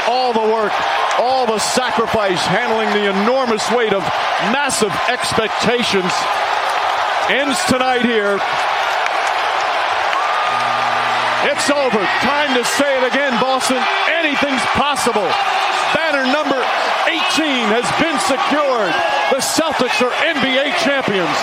all the work, all the sacrifice, handling the enormous weight of massive expectations, ends tonight here. It's over. Time to say it again, Boston. Anything's possible. Banner number 18 has been secured. The Celtics are NBA champions.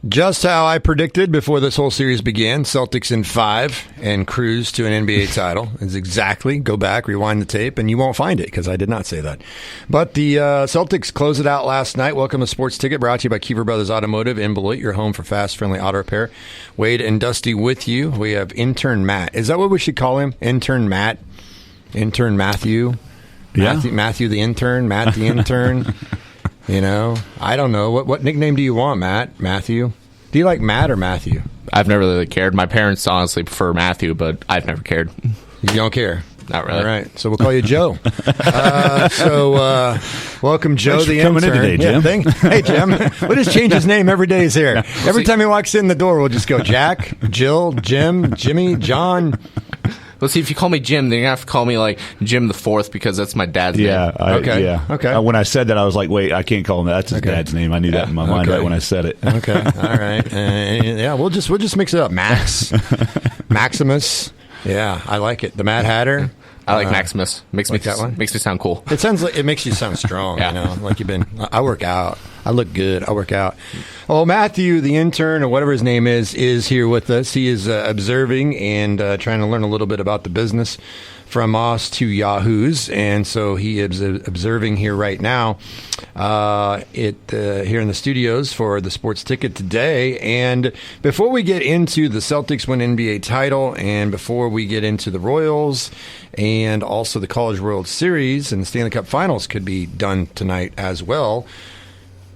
Just how I predicted before this whole series began, Celtics in 5 and cruise to an NBA title is exactly, go back, rewind the tape, and you won't find it because I did not say that. But the Celtics closed it out last night. Welcome to Sports Ticket, brought to you by Kiefer Brothers Automotive in Beloit, your home for fast, friendly auto repair. Wade and Dusty with you. We have Intern Matt. Is that what we should call him? Intern Matt? Intern Matthew? Yeah. Matthew the intern? Matt the intern? You know, I don't know. What nickname do you want, Matt? Matthew? Do you like Matt or Matthew? I've never really cared. My parents honestly prefer Matthew, but I've never cared. You don't care? Not really. All right. So we'll call you Joe. Welcome, Joe Thanks the for coming intern. in today, Jim. Hey, Jim. We'll just change his name every day he's here. Every time he walks in the door, we'll just go Jack, Jill, Jim, Jimmy, John. Let's see, if you call me Jim, then you're going to have to call me, like, Jim the Fourth, because that's my dad's name. Okay. When I said that, I was like, wait, I can't call him that. That's his dad's name. I knew that in my mind right when I said it. Okay. All right. Yeah, we'll just mix it up. Max. Maximus. Yeah, I like it. The Mad Hatter. I like Maximus. Makes me sound cool. It sounds like it makes you sound strong. Yeah. You know, like you've been. I work out. I look good. I work out. Oh, Matthew, the intern or whatever his name is here with us. He is observing and trying to learn a little bit about the business from us to Yahoos, and so he is observing here right now here in the studios for the Sports Ticket today. And before we get into the Celtics win NBA title, and before we get into the Royals, and also the College World Series and the Stanley Cup Finals could be done tonight as well.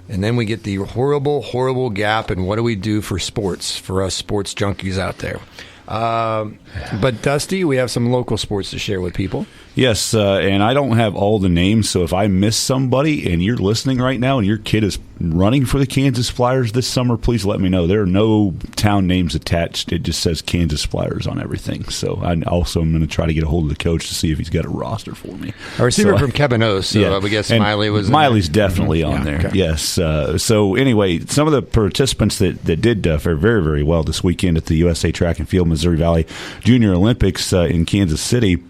And then we get the horrible, horrible gap, and what do we do for sports, for us sports junkies out there? But Dusty, we have some local sports to share with people. Yes, and I don't have all the names, so if I miss somebody and you're listening right now and your kid is running for the Kansas Flyers this summer, please let me know. There are no town names attached. It just says Kansas Flyers on everything. So I also am going to try to get a hold of the coach to see if he's got a roster for me. A receiver from Kevin O's, so we guess Smiley was Miley's definitely on there, okay. Yes. So anyway, some of the participants that did fare very, very well this weekend at the USA Track and Field Missouri Valley Junior Olympics in Kansas City.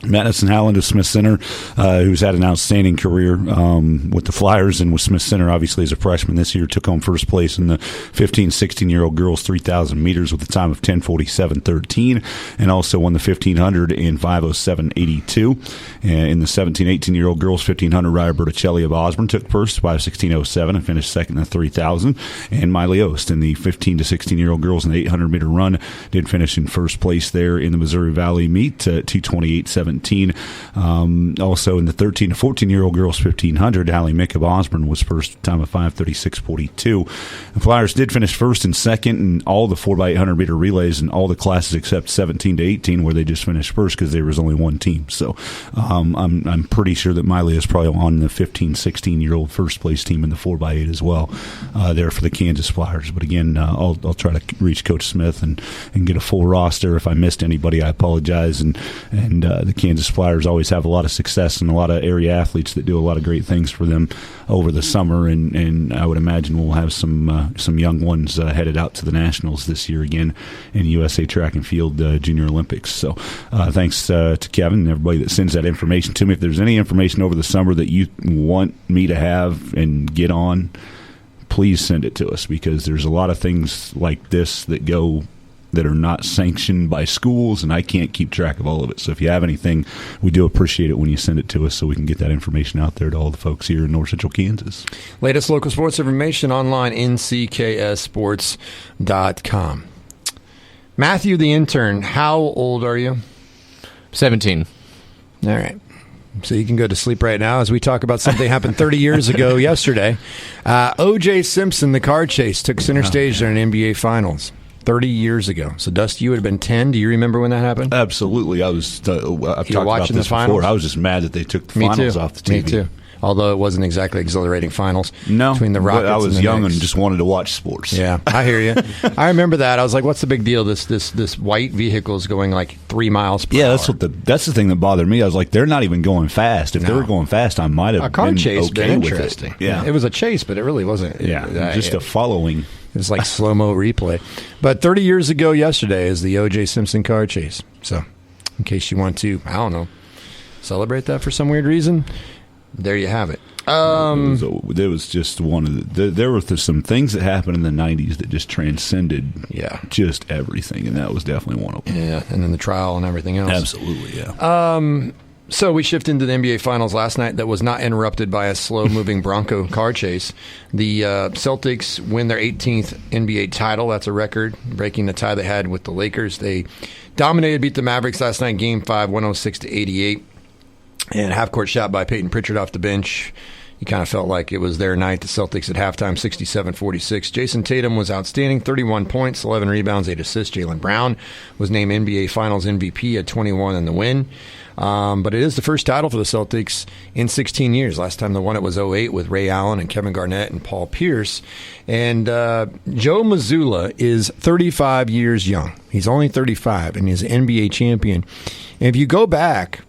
Madison Howland of Smith Center, who's had an outstanding career with the Flyers and with Smith Center, obviously, as a freshman this year, took home first place in the 15, 16-year-old girls 3,000 meters with a time of 10:47.13, and also won the 1,500 in 5:07.82. In the 17, 18-year-old girls 1,500, Ryer Berticelli of Osborne took first, 5:16.07, and finished second in the 3,000. And Miley Ost in the 15 to 16-year-old girls in the 800-meter run did finish in first place there in the Missouri Valley meet, 2:28.17. Also in the 13 to 14-year-old girls 1,500, Hallie Mick of Osborne was first, time of 5:36.42. The Flyers did finish first and second in all the 4x800 meter relays in all the classes except 17 to 18, where they just finished first because there was only one team. So I'm pretty sure that Miley is probably on the 15, 16-year-old first place team in the 4x8 as well there for the Kansas Flyers. But again, I'll try to reach Coach Smith and get a full roster. If I missed anybody, I apologize. And the Kansas Flyers always have a lot of success and a lot of area athletes that do a lot of great things for them over the summer, and I would imagine we'll have some young ones headed out to the Nationals this year again in USA Track and Field Junior Olympics. So thanks to Kevin and everybody that sends that information to me. If there's any information over the summer that you want me to have and get on, please send it to us, because there's a lot of things like this that are not sanctioned by schools, and I can't keep track of all of it. So if you have anything, we do appreciate it when you send it to us so we can get that information out there to all the folks here in North Central Kansas. Latest local sports information online, nckssports.com. Matthew, the intern, how old are you? 17. All right. So you can go to sleep right now as we talk about something that happened 30 years ago yesterday. O.J. Simpson, the car chase, took center stage during NBA Finals. 30 years ago. So, Dusty, you would have been 10. Do you remember when that happened? Absolutely. I've talked about this before. I was just mad that they took the finals off the TV. Me too. although it wasn't exactly exhilarating finals. No, between the Rockets. I was and the young Knicks. and just wanted to watch sports. Yeah, I hear you. I remember that. I was like, "What's the big deal? This white vehicle is going like 3 miles per hour." That's the thing that bothered me. I was like, they're not even going fast. If they were going fast, I might have a car been chase. okay Been with interesting. it. Yeah, it was a chase, but it really wasn't. just a following. It was like slow-mo replay. But 30 years ago yesterday is the O.J. Simpson car chase. So, in case you want to, I don't know, celebrate that for some weird reason, there you have it. There was just one of there were some things that happened in the 90s that just transcended just everything, and that was definitely one of them. Yeah, and then the trial and everything else. Absolutely, yeah. So we shifted into the NBA Finals last night that was not interrupted by a slow-moving Bronco car chase. The Celtics win their 18th NBA title. That's a record, breaking the tie they had with the Lakers. They dominated, beat the Mavericks last night, Game 5, 106-88. And half-court shot by Peyton Pritchard off the bench. You kind of felt like it was their night. The Celtics at halftime, 67-46. Jason Tatum was outstanding, 31 points, 11 rebounds, 8 assists. Jaylen Brown was named NBA Finals MVP at 21 in the win. But it is the first title for the Celtics in 16 years. Last time they won it was 2008 with Ray Allen and Kevin Garnett and Paul Pierce. And Joe Mazzulla is 35 years young. He's only 35, and he's an NBA champion. And if you go back,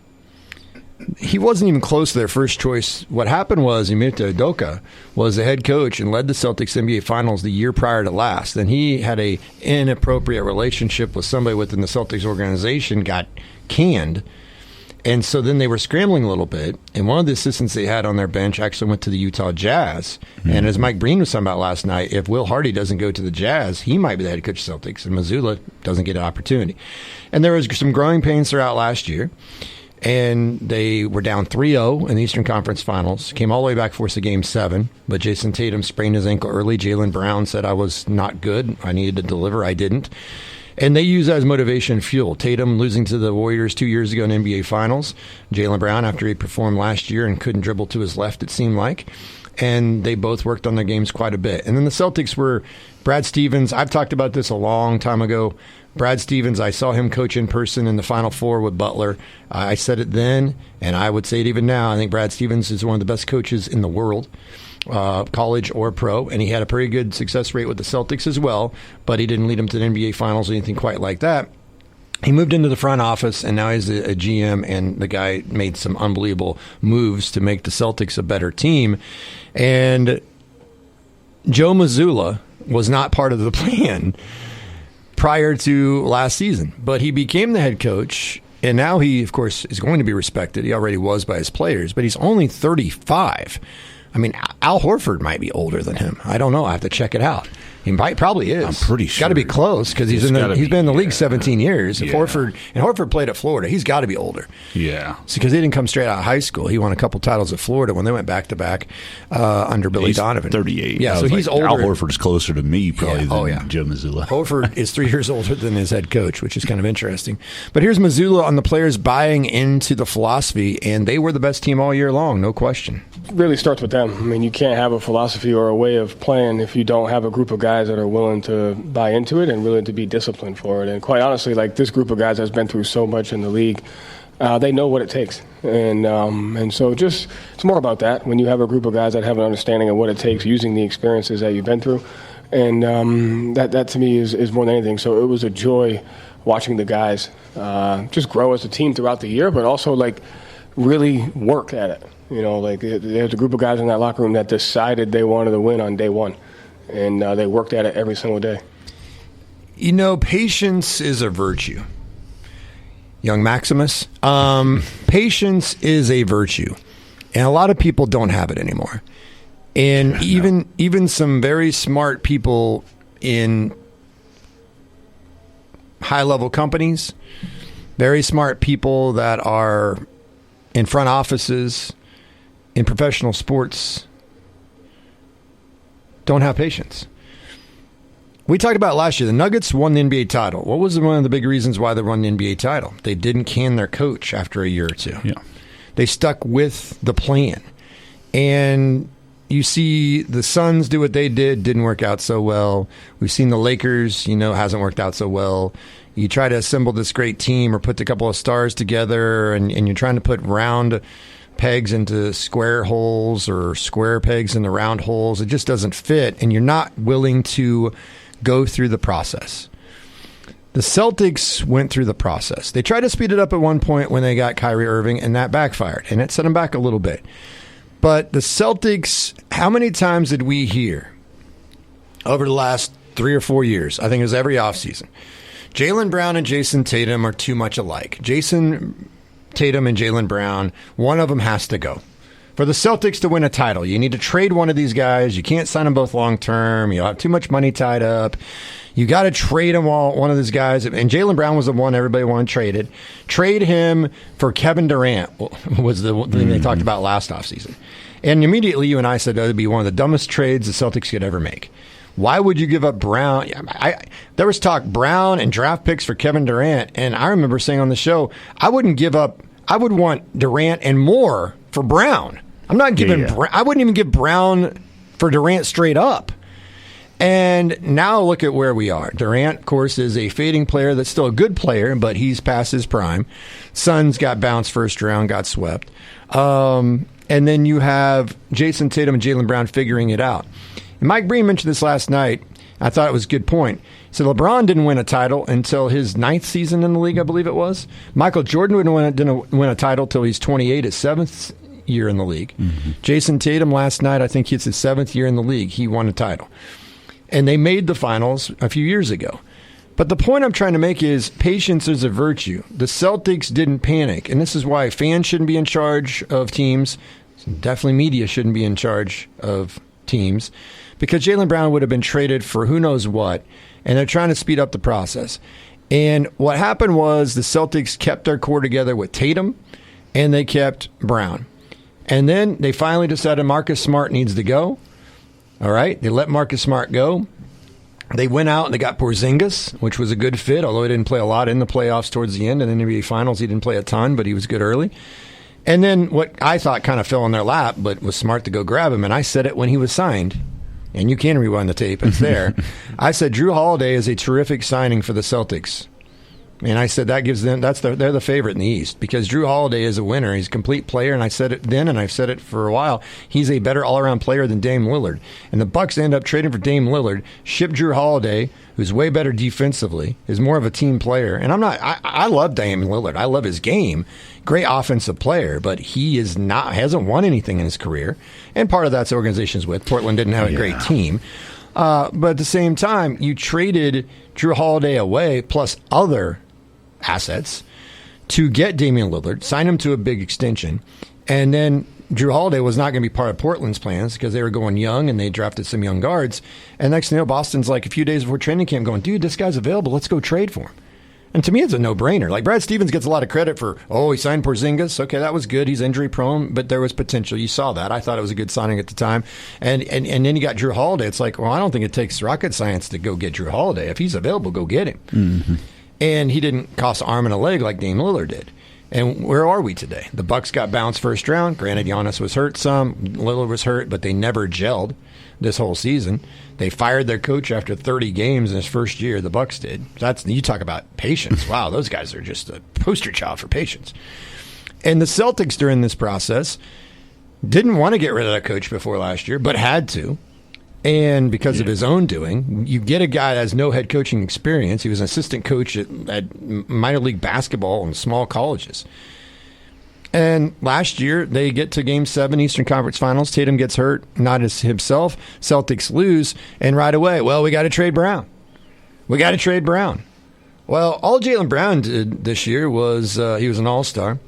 he wasn't even close to their first choice. What happened was Ime Udoka was the head coach and led the Celtics NBA Finals the year prior to last. Then he had a inappropriate relationship with somebody within the Celtics organization, got canned. And so then they were scrambling a little bit, and one of the assistants they had on their bench actually went to the Utah Jazz. Mm-hmm. And as Mike Breen was talking about last night, if Will Hardy doesn't go to the Jazz, he might be the head coach of Celtics, and Mazzulla doesn't get an opportunity. And there was some growing pains throughout last year, and they were down 3-0 in the Eastern Conference Finals, came all the way back for us to Game 7, but Jason Tatum sprained his ankle early. Jaylen Brown said, I was not good. I needed to deliver. I didn't. And they use that as motivation and fuel. Tatum losing to the Warriors 2 years ago in NBA Finals. Jaylen Brown, after he performed last year and couldn't dribble to his left, it seemed like. And they both worked on their games quite a bit. And then the Celtics were Brad Stevens. I've talked about this a long time ago. Brad Stevens, I saw him coach in person in the Final Four with Butler. I said it then, and I would say it even now. I think Brad Stevens is one of the best coaches in the world. College or pro, and he had a pretty good success rate with the Celtics as well, but he didn't lead them to the NBA Finals or anything quite like that. He moved into the front office, and now he's a GM, and the guy made some unbelievable moves to make the Celtics a better team. And Joe Mazzulla was not part of the plan prior to last season, but he became the head coach, and now he, of course, is going to be respected. He already was by his players, but he's only 35. I mean, Al Horford might be older than him. I don't know. I have to check it out. He probably is. I'm pretty sure. Got to be close because he's been in the league 17 years. If Yeah. Horford played at Florida, he's got to be older. Yeah. Because he didn't come straight out of high school. He won a couple titles at Florida when they went back to back under Billy Donovan. 38. Yeah, so he's older. Al Horford's closer to me probably than Joe Mazzulla. Horford is 3 years older than his head coach, which is kind of interesting. But here's Mazzulla on the players buying into the philosophy, and they were the best team all year long, no question. It really starts with them. I mean, you can't have a philosophy or a way of playing if you don't have a group of guys that are willing to buy into it and willing to be disciplined for it. And quite honestly, like this group of guys has been through so much in the league, they know what it takes. And so just it's more about that. When you have a group of guys that have an understanding of what it takes, using the experiences that you've been through, and that to me is more than anything. So it was a joy watching the guys just grow as a team throughout the year, but also like really work at it. You know, like there's a group of guys in that locker room that decided they wanted to win on day one, and they worked at it every single day. You know, patience is a virtue. Young Maximus, patience is a virtue, and a lot of people don't have it anymore. And even some very smart people in high-level companies, very smart people that are in front offices, in professional sports, don't have patience. We talked about last year, the Nuggets won the NBA title. What was one of the big reasons why they won the NBA title? They didn't can their coach after a year or two. Yeah. They stuck with the plan. And you see the Suns do what they didn't work out so well. We've seen the Lakers, hasn't worked out so well. You try to assemble this great team or put a couple of stars together, and you're trying to put round pegs into square holes or square pegs into round holes. It just doesn't fit, and you're not willing to go through the process. The Celtics went through the process. They tried to speed it up at one point when they got Kyrie Irving, and that backfired, and it set them back a little bit. But the Celtics, how many times did we hear over the last 3 or 4 years? I think it was every offseason. Jaylen Brown and Jason Tatum are too much alike. Jason Tatum and Jaylen Brown, one of them has to go. For the Celtics to win a title, you need to trade one of these guys. You can't sign them both long term. You'll have too much money tied up. You got to trade them all, one of these guys. And Jaylen Brown was the one everybody wanted traded. Trade him for Kevin Durant was the thing they talked about last offseason. And immediately you and I said that would be one of the dumbest trades the Celtics could ever make. Why would you give up Brown? There was talk Brown and draft picks for Kevin Durant. And I remember saying on the show, I would want Durant and more for Brown. I'm not giving I wouldn't even give Brown for Durant straight up. And now look at where we are. Durant, of course, is a fading player that's still a good player, but he's past his prime. Suns got bounced first round, got swept. And then you have Jason Tatum and Jaylen Brown figuring it out. And Mike Breen mentioned this last night. I thought it was a good point. So LeBron didn't win a title until his 9th season in the league, I believe it was. Michael Jordan didn't win a title until he's 28, his 7th year in the league. Jason Tatum last night, I think it's his 7th year in the league. He won a title. And they made the finals a few years ago. But the point I'm trying to make is patience is a virtue. The Celtics didn't panic. And this is why fans shouldn't be in charge of teams. Definitely media shouldn't be in charge of teams. Because Jaylen Brown would have been traded for who knows what. And they're trying to speed up the process. And what happened was the Celtics kept their core together with Tatum. And they kept Brown. And then they finally decided Marcus Smart needs to go. All right, they let Marcus Smart go. They went out and they got Porzingis, which was a good fit, although he didn't play a lot in the playoffs towards the end. And in the NBA Finals, he didn't play a ton, but he was good early. And then what I thought kind of fell in their lap, but was smart to go grab him, and I said it when he was signed, and you can rewind the tape, it's there. I said Drew Holiday is a terrific signing for the Celtics. And I said that gives them they're the favorite in the East because Drew Holiday is a winner. He's a complete player, and I said it then, and I've said it for a while. He's a better all-around player than Dame Lillard. And the Bucks end up trading for Dame Lillard, ship Drew Holiday, who's way better defensively, is more of a team player. And I love Dame Lillard. I love his game. Great offensive player, but he hasn't won anything in his career. And part of that's organizations with. Portland didn't have a great team. But at the same time, you traded Drew Holiday away plus other assets to get Damian Lillard, sign him to a big extension, and then Drew Holiday was not going to be part of Portland's plans because they were going young and they drafted some young guards. And next thing you know, Boston's like a few days before training camp going, dude, this guy's available. Let's go trade for him. And to me, it's a no-brainer. Like Brad Stevens gets a lot of credit for, he signed Porzingis. Okay, that was good. He's injury-prone, but there was potential. You saw that. I thought it was a good signing at the time. And then you got Drew Holiday. It's like, I don't think it takes rocket science to go get Drew Holiday. If he's available, go get him. Mm-hmm. And he didn't cost an arm and a leg like Dame Lillard did. And where are we today? The Bucks got bounced first round. Granted, Giannis was hurt some. Lillard was hurt, but they never gelled this whole season. They fired their coach after 30 games in his first year. The Bucks did. You talk about patience. Wow, those guys are just a poster child for patience. And the Celtics during this process didn't want to get rid of that coach before last year, but had to. And because of his own doing, you get a guy that has no head coaching experience. He was an assistant coach at minor league basketball in small colleges. And last year, they get to Game 7 Eastern Conference Finals. Tatum gets hurt, not as himself. Celtics lose, and right away, we got to trade Brown. Well, all Jaylen Brown did this year was he was an all-star.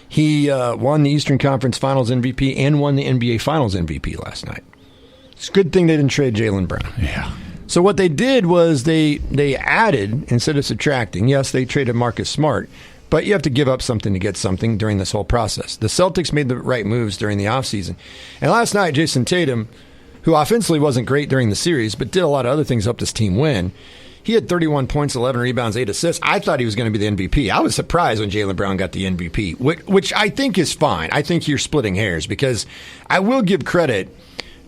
He won the Eastern Conference Finals MVP and won the NBA Finals MVP last night. It's a good thing they didn't trade Jaylen Brown. Yeah. So what they did was they added instead of subtracting. Yes, they traded Marcus Smart, but you have to give up something to get something during this whole process. The Celtics made the right moves during the offseason. And last night, Jason Tatum, who offensively wasn't great during the series, but did a lot of other things to help this team win, he had 31 points, 11 rebounds, 8 assists. I thought he was going to be the MVP. I was surprised when Jaylen Brown got the MVP, which I think is fine. I think you're splitting hairs because I will give credit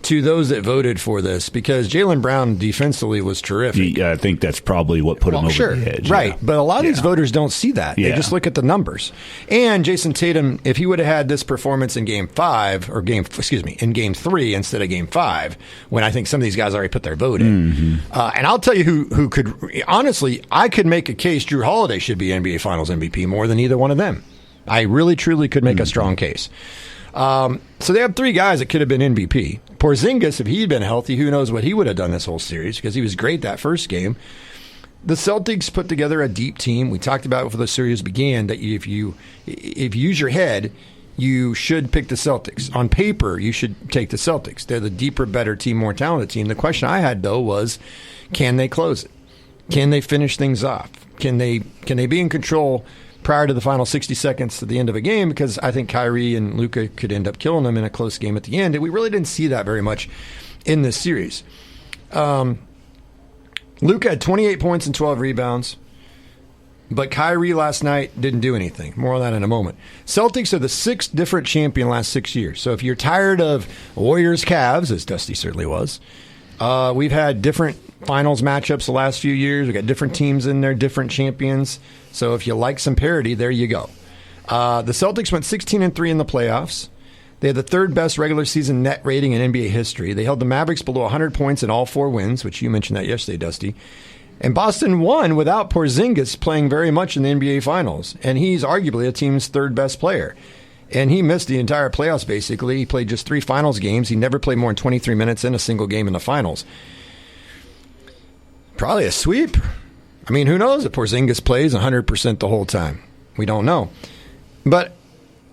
to those that voted for this, because Jaylen Brown defensively was terrific. Yeah, I think that's probably what put him over the edge. Right. Yeah. But a lot of these voters don't see that. They just look at the numbers. And Jason Tatum, if he would have had this performance in in game 3 instead of game 5, when I think some of these guys already put their vote in. And I'll tell you who could, honestly, I could make a case Jrue Holiday should be NBA Finals MVP more than either one of them. I really, truly could make a strong case. So they have 3 guys that could have been MVP. Porzingis, if he'd been healthy, who knows what he would have done this whole series, because he was great that first game. The Celtics put together a deep team. We talked about before the series began that if you use your head, you should pick the Celtics. On paper, you should take the Celtics. They're the deeper, better team, more talented team. The question I had, though, was can they close it? Can they finish things off? Can they be in control prior to the final 60 seconds to the end of a game? Because I think Kyrie and Luka could end up killing them in a close game at the end. And we really didn't see that very much in this series. Luka had 28 points and 12 rebounds. But Kyrie last night didn't do anything. More on that in a moment. Celtics are the 6th different champion last 6 years. So if you're tired of Warriors-Cavs, as Dusty certainly was, we've had different finals matchups the last few years. We've got different teams in there, different champions. So if you like some parity, there you go. The Celtics went 16-3 in the playoffs. They had the 3rd best regular season net rating in NBA history. They held the Mavericks below 100 points in all 4 wins, which you mentioned that yesterday, Dusty. And Boston won without Porzingis playing very much in the NBA Finals. And he's arguably a team's 3rd best player. And he missed the entire playoffs, basically. He played just 3 finals games. He never played more than 23 minutes in a single game in the finals. Probably a sweep. I mean, who knows if Porzingis plays 100% the whole time? We don't know. But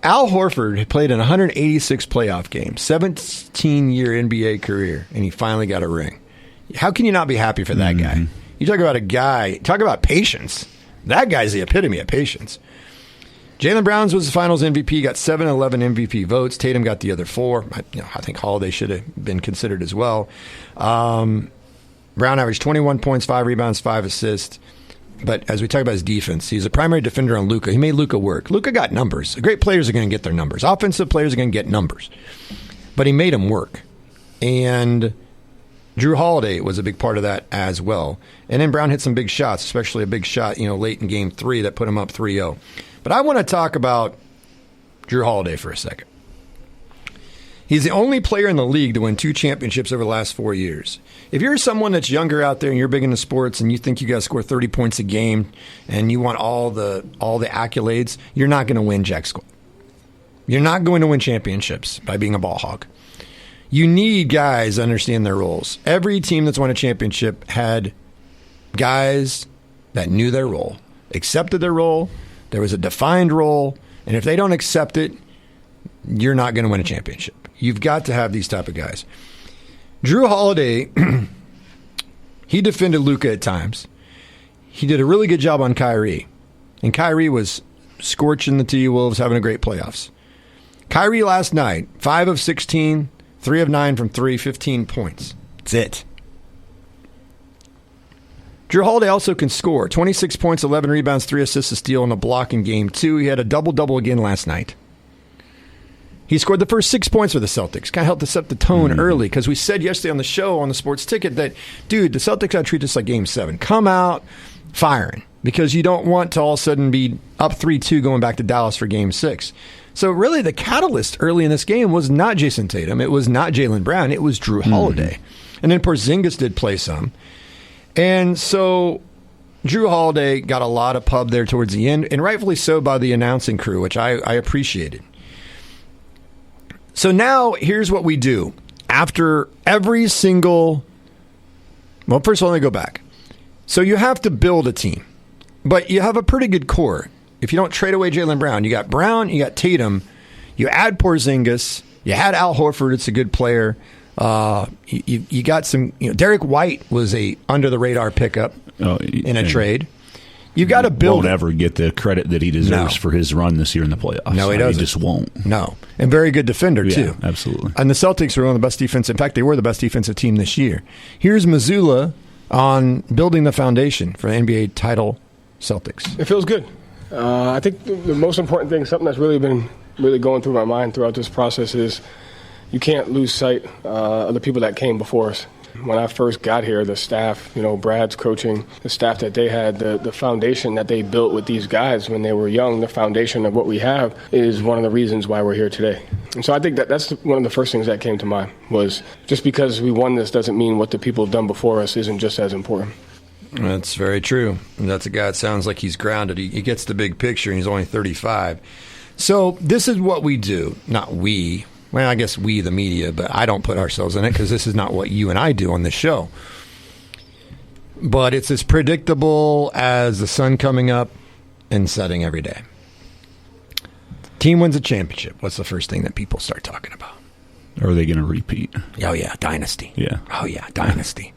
Al Horford had played in 186 playoff games, 17-year NBA career, and he finally got a ring. How can you not be happy for that guy? You talk about a guy, talk about patience. That guy's the epitome of patience. Jaylen Brown was the finals MVP, got 7-11 MVP votes. Tatum got the other 4. I think Holiday should have been considered as well. Brown averaged 21 points, 5 rebounds, 5 assists. But as we talk about his defense, he's a primary defender on Luka. He made Luka work. Luka got numbers. Great players are going to get their numbers. Offensive players are going to get numbers. But he made them work. And Jrue Holiday was a big part of that as well. And then Brown hit some big shots, especially a big shot, late in game 3 that put him up 3-0. But I want to talk about Jrue Holiday for a second. He's the only player in the league to win 2 championships over the last 4 years. If you're someone that's younger out there and you're big into sports and you think you got to score 30 points a game and you want all the accolades, you're not going to win jack squat. You're not going to win championships by being a ball hog. You need guys to understand their roles. Every team that's won a championship had guys that knew their role, accepted their role. There was a defined role, and if they don't accept it, you're not going to win a championship. You've got to have these type of guys. Jrue Holiday, he defended Luka at times. He did a really good job on Kyrie, and Kyrie was scorching the T-Wolves, having a great playoffs. Kyrie last night, 5 of 16, 3 of 9 from 3, 15 points. That's it. Jrue Holiday also can score. 26 points, 11 rebounds, 3 assists, a steal, and a block in Game 2. He had a double-double again last night. He scored the first 6 points for the Celtics. Kind of helped to set the tone early, because we said yesterday on the show, on the Sports Ticket, that, dude, the Celtics got to treat this like Game 7. Come out firing, because you don't want to all of a sudden be up 3-2 going back to Dallas for Game 6. So really the catalyst early in this game was not Jason Tatum. It was not Jaylen Brown. It was Jrue Holiday. And then Porzingis did play some. And so Jrue Holiday got a lot of pub there towards the end, and rightfully so by the announcing crew, which I appreciated. So now here's what we do. After every single... Well, first of all, let me go back. So you have to build a team, but you have a pretty good core. If you don't trade away Jaylen Brown, you got Tatum, you add Porzingis, you had Al Horford, it's a good player. You got some, Derek White was a under-the-radar pickup in a trade. You got to build. Won't ever get the credit that he deserves for his run this year in the playoffs. No, he doesn't. He just won't. No, and very good defender too. Absolutely. And the Celtics were one of the best defense. In fact, they were the best defensive team this year. Here's Missoula on building the foundation for the NBA title. Celtics. It feels good. I think the most important thing, something that's really been going through my mind throughout this process is, you can't lose sight of the people that came before us. When I first got here, the staff, Brad's coaching, the staff that they had, the foundation that they built with these guys when they were young, the foundation of what we have is one of the reasons why we're here today. And so I think that's one of the first things that came to mind was just because we won this doesn't mean what the people have done before us isn't just as important. That's very true. And that's a guy that sounds like he's grounded. He gets the big picture, and he's only 35. So this is what we do. Not we. Well, I guess we, the media, but I don't put ourselves in it because this is not what you and I do on this show. But it's as predictable as the sun coming up and setting every day. Team wins a championship. What's the first thing that people start talking about? Are they going to repeat? Oh, yeah, dynasty. Yeah. Oh, yeah, dynasty.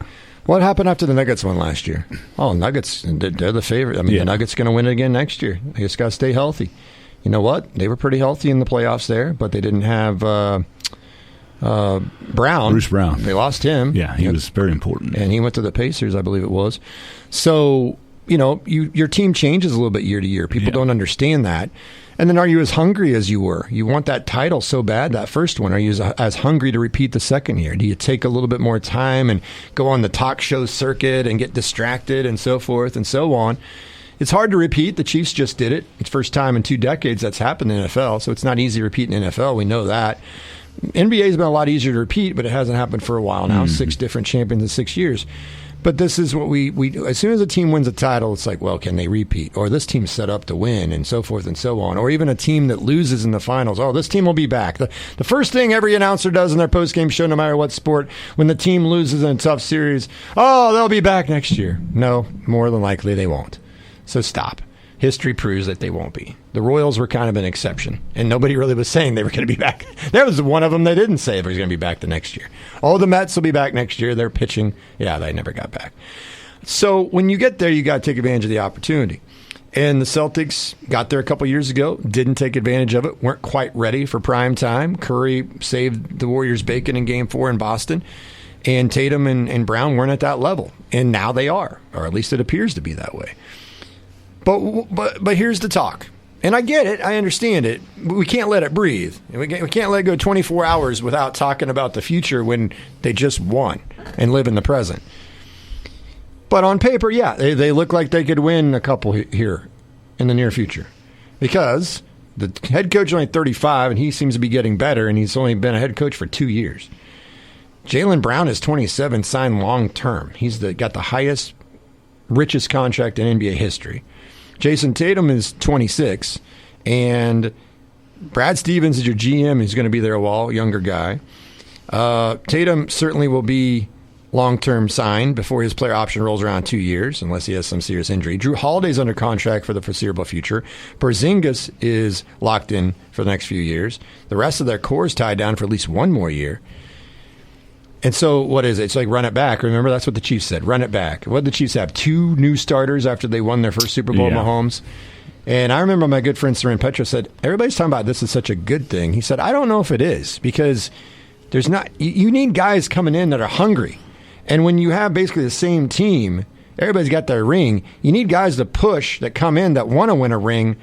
What happened after the Nuggets won last year? Oh, Nuggets, they're the favorite. I mean, the Nuggets going to win it again next year. They just got to stay healthy. You know what? They were pretty healthy in the playoffs there, but they didn't have Brown. Bruce Brown. They lost him. Yeah, he was very important. And he went to the Pacers, I believe it was. So, your team changes a little bit year to year. People don't understand that. And then are you as hungry as you were? You want that title so bad, that first one. Are you as hungry to repeat the second year? Do you take a little bit more time and go on the talk show circuit and get distracted and so forth and so on? It's hard to repeat. The Chiefs just did it. It's first time in 2 decades that's happened in the NFL, so it's not easy to repeat in the NFL. We know that. NBA has been a lot easier to repeat, but it hasn't happened for a while now. 6 different champions in 6 years. But this is what we as soon as a team wins a title, it's like, well, can they repeat? Or this team's set up to win and so forth and so on. Or even a team that loses in the finals. Oh, this team will be back. The first thing every announcer does in their postgame show, no matter what sport, when the team loses in a tough series, oh, they'll be back next year. No, more than likely they won't. So stop. History proves that they won't be. The Royals were kind of an exception, and nobody really was saying they were going to be back. There was one of them that didn't say they was going to be back the next year. Oh, the Mets will be back next year. They're pitching. Yeah, they never got back. So when you get there, you got to take advantage of the opportunity. And the Celtics got there a couple years ago, didn't take advantage of it, weren't quite ready for prime time. Curry saved the Warriors' bacon in Game 4 in Boston. And Tatum and Brown weren't at that level. And now they are, or at least it appears to be that way. But here's the talk. And I get it. I understand it. But we can't let it breathe. We can't let it go 24 hours without talking about the future when they just won and live in the present. But on paper, yeah, they look like they could win a couple here in the near future. Because the head coach is only 35, and he seems to be getting better, and he's only been a head coach for 2 years. Jaylen Brown is 27, signed long-term. He's got the highest, richest contract in NBA history. Jason Tatum is 26, and Brad Stevens is your GM. He's going to be there a while, younger guy. Tatum certainly will be long-term signed before his player option rolls around 2 years, unless he has some serious injury. Drew Holiday's under contract for the foreseeable future. Porzingis is locked in for the next few years. The rest of their core is tied down for at least 1 more year. And so what is it? It's like run it back. Remember, that's what the Chiefs said. Run it back. What did the Chiefs have? 2 new starters after they won their first Super Bowl, Mahomes. And I remember my good friend Sarin Petra said, everybody's talking about this is such a good thing. He said, I don't know if it is, because there's not. You need guys coming in that are hungry. And when you have basically the same team, everybody's got their ring, you need guys to push that come in that want to win a ring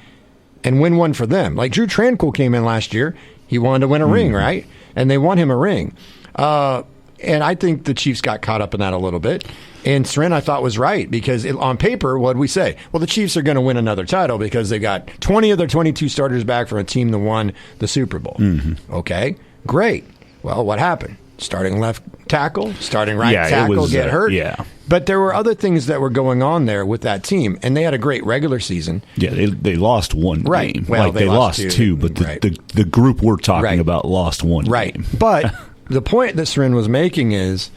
and win one for them. Like Drew Tranquil came in last year. He wanted to win a ring, right? And they won him a ring. And I think the Chiefs got caught up in that a little bit. And Sarin, I thought, was right, because on paper, what did we say? Well, the Chiefs are going to win another title because they got 20 of their 22 starters back from a team that won the Super Bowl. Mm-hmm. Okay, great. Well, what happened? Starting left tackle, starting right tackle get hurt. But there were other things that were going on there with that team, and they had a great regular season. Yeah, they lost one game. Well, they lost two, but the group we're talking about lost one game. But the point that Sarin was making is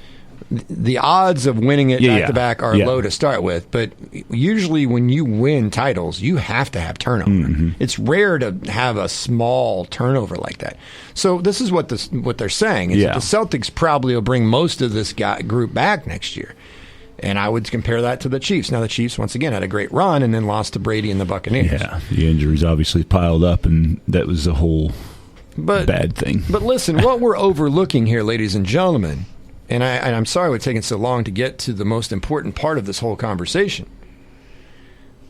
the odds of winning it back-to-back are low to start with. But usually when you win titles, you have to have turnover. Mm-hmm. It's rare to have a small turnover like that. So this is what they're saying, is that the Celtics probably will bring most of this group back next year. And I would compare that to the Chiefs. Now, the Chiefs, once again, had a great run and then lost to Brady and the Buccaneers. Yeah, the injuries obviously piled up, and that was a whole bad thing. But listen, what we're overlooking here, ladies and gentlemen, and I'm sorry we're taking so long to get to the most important part of this whole conversation,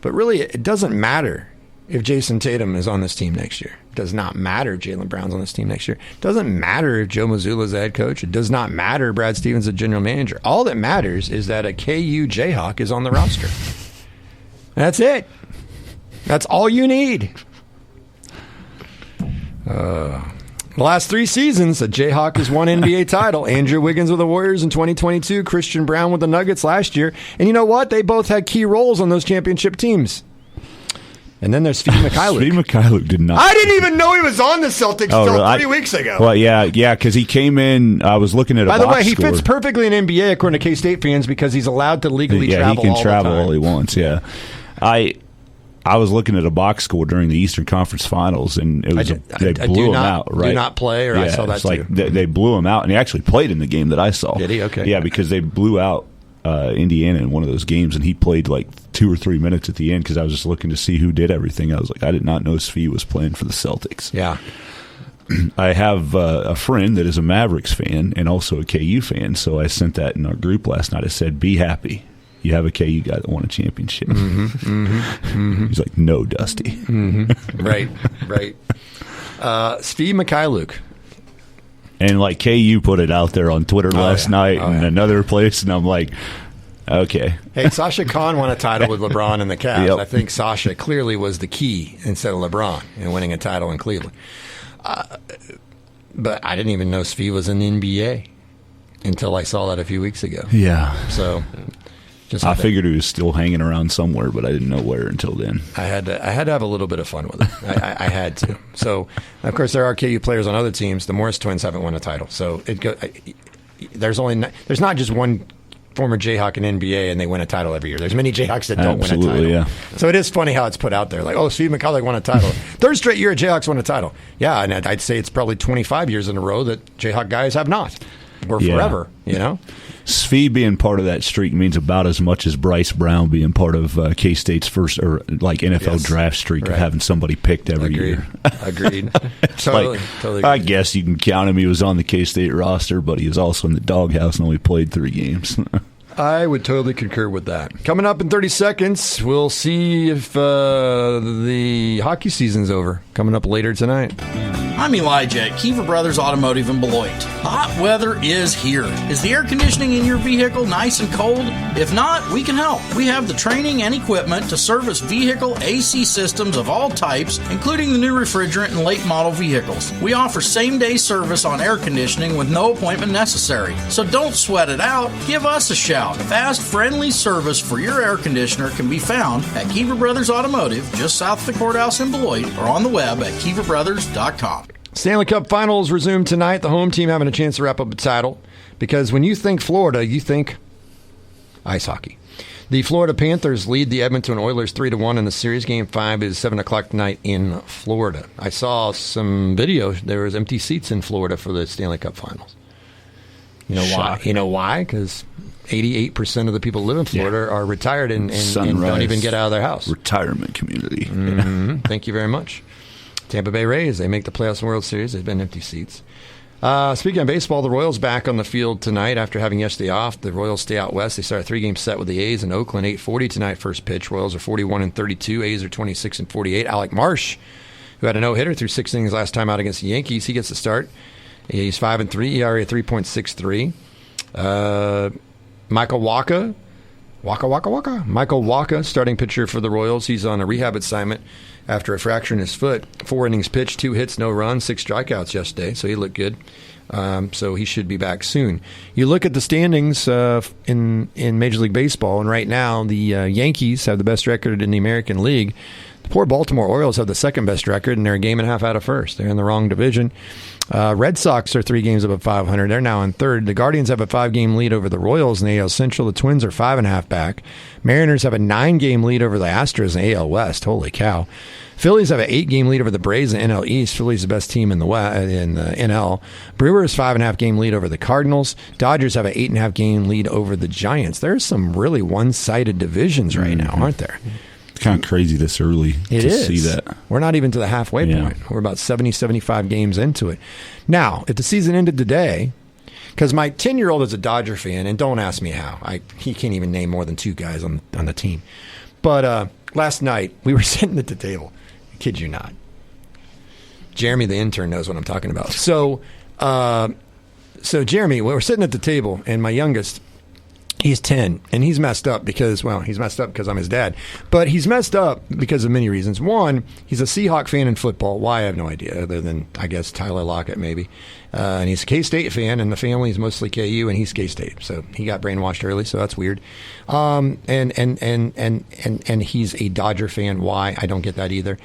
but really it doesn't matter if Jason Tatum is on this team next year. Does not matter if Jaylen Brown's on this team next year. Doesn't matter if Joe Mazzulla's the head coach. It does not matter if Brad Stevens the general manager. All that matters is that a KU Jayhawk is on the roster. That's it. That's all you need. The last 3 seasons, a Jayhawk has won NBA title. Andrew Wiggins with the Warriors in 2022, Christian Brown with the Nuggets last year. And you know what? They both had key roles on those championship teams. And then there's Svi Mykhailiuk. Svi Mykhailiuk did not. I didn't even know he was on the Celtics until 3 weeks ago. Well, yeah, because he came in. I was looking at a box score. By the way, he fits perfectly in NBA according to K-State fans because he's allowed to legally travel. Yeah, he can all travel the time. all he wants. Yeah, I was looking at a box score during the Eastern Conference Finals, and it was they blew him out. Right? Do not play, or I saw that it's too. like they blew him out, and he actually played in the game that I saw. Did he? Okay. Yeah, because they blew out Indiana in one of those games, and he played like 2 or 3 minutes at the end because I was just looking to see who did everything. I was like, I did not know Svi was playing for the Celtics. Yeah. I have a friend that is a Mavericks fan and also a KU fan, so I sent that in our group last night. I said, be happy. You have a KU guy that won a championship. He's like, no, Dusty. Right. Svi Mykhailiuk. And like KU put it out there on Twitter last night and another place, and I'm like, okay. Hey, Sasha Khan won a title with LeBron and the Cavs. Yep. I think Sasha clearly was the key instead of LeBron in winning a title in Cleveland. But I didn't even know Svi was in the NBA until I saw that a few weeks ago. Yeah. So I figured he was still hanging around somewhere, but I didn't know where until then. I had to have a little bit of fun with it. I had to. So, of course, there are KU players on other teams. The Morris twins haven't won a title. So there's not just one former Jayhawk in NBA and they win a title every year. There's many Jayhawks that don't win a title. Yeah. So it is funny how it's put out there. Like, oh, Svi Mykhailiuk won a title. Third straight year Jayhawks won a title. Yeah, and I'd say it's probably 25 years in a row that Jayhawk guys have not. Or forever, you know? Svi being part of that streak means about as much as Bryce Brown being part of K-State's first or like NFL draft streak of having somebody picked every year. Agreed. Totally agree. I guess you can count him. He was on the K-State roster, but he was also in the doghouse and only played 3 games. I would totally concur with that. Coming up in 30 seconds, we'll see if the hockey season's over. Coming up later tonight. I'm Elijah at Kiefer Brothers Automotive in Beloit. Hot weather is here. Is the air conditioning in your vehicle nice and cold? If not, we can help. We have the training and equipment to service vehicle AC systems of all types, including the new refrigerant and late model vehicles. We offer same-day service on air conditioning with no appointment necessary. So don't sweat it out. Give us a shout. Fast, friendly service for your air conditioner can be found at Kiefer Brothers Automotive, just south of the courthouse in Beloit, or on the web at kieferbrothers.com. Stanley Cup Finals resume tonight. The home team having a chance to wrap up a title because when you think Florida, you think ice hockey. The Florida Panthers lead the Edmonton Oilers 3-1 in the series. Game 5 is 7 o'clock tonight in Florida. I saw some video. There was empty seats in Florida for the Stanley Cup Finals. You know why? You know why? Because 88% of the people who live in Florida are retired and don't even get out of their house. Retirement community. Thank you very much. Tampa Bay Rays, they make the playoffs in World Series. They've been empty seats. Speaking of baseball, the Royals back on the field tonight after having yesterday off. The Royals stay out west. They start a 3-game set with the A's in Oakland, 8:40 tonight, first pitch. Royals are 41-32. A's are 26-48. Alec Marsh, who had a no-hitter through 6 innings last time out against the Yankees, he gets the start. He's 5-3, ERA 3.63. Michael Wacha, Michael Wacha, starting pitcher for the Royals. He's on a rehab assignment after a fracture in his foot. 4 innings pitched, 2 hits, no runs, 6 strikeouts yesterday, so he looked good. So he should be back soon. You look at the standings in Major League Baseball, and right now the Yankees have the best record in the American League. The poor Baltimore Orioles have the second best record, and they're a game and a half out of first. They're in the wrong division. Red Sox are 3 games above 500. They're now in third. The Guardians have a 5-game lead over the Royals in the AL Central. The Twins are 5.5 back. Mariners have a 9-game lead over the Astros in the AL West. Holy cow. Phillies have an 8-game lead over the Braves in NL East. Phillies the best team in the NL. Brewers 5.5-game lead over the Cardinals. Dodgers have an 8.5-game lead over the Giants. There's some really one-sided divisions right now, aren't there? Kind of crazy this early to see that. We're not even to the halfway point. We're about 70, 75 games into it. Now, if the season ended today, because my 10-year-old is a Dodger fan, and don't ask me how. He can't even name more than 2 guys on the team. But last night, we were sitting at the table. I kid you not. Jeremy, the intern, knows what I'm talking about. So Jeremy, we're sitting at the table, and my youngest, he's 10, and he's messed up because I'm his dad. But he's messed up because of many reasons. One, he's a Seahawk fan in football. Why, I have no idea, other than, I guess, Tyler Lockett maybe. And he's a K-State fan, and the family is mostly KU, and he's K-State. So he got brainwashed early, so that's weird. And he's a Dodger fan. Why? I don't get that either.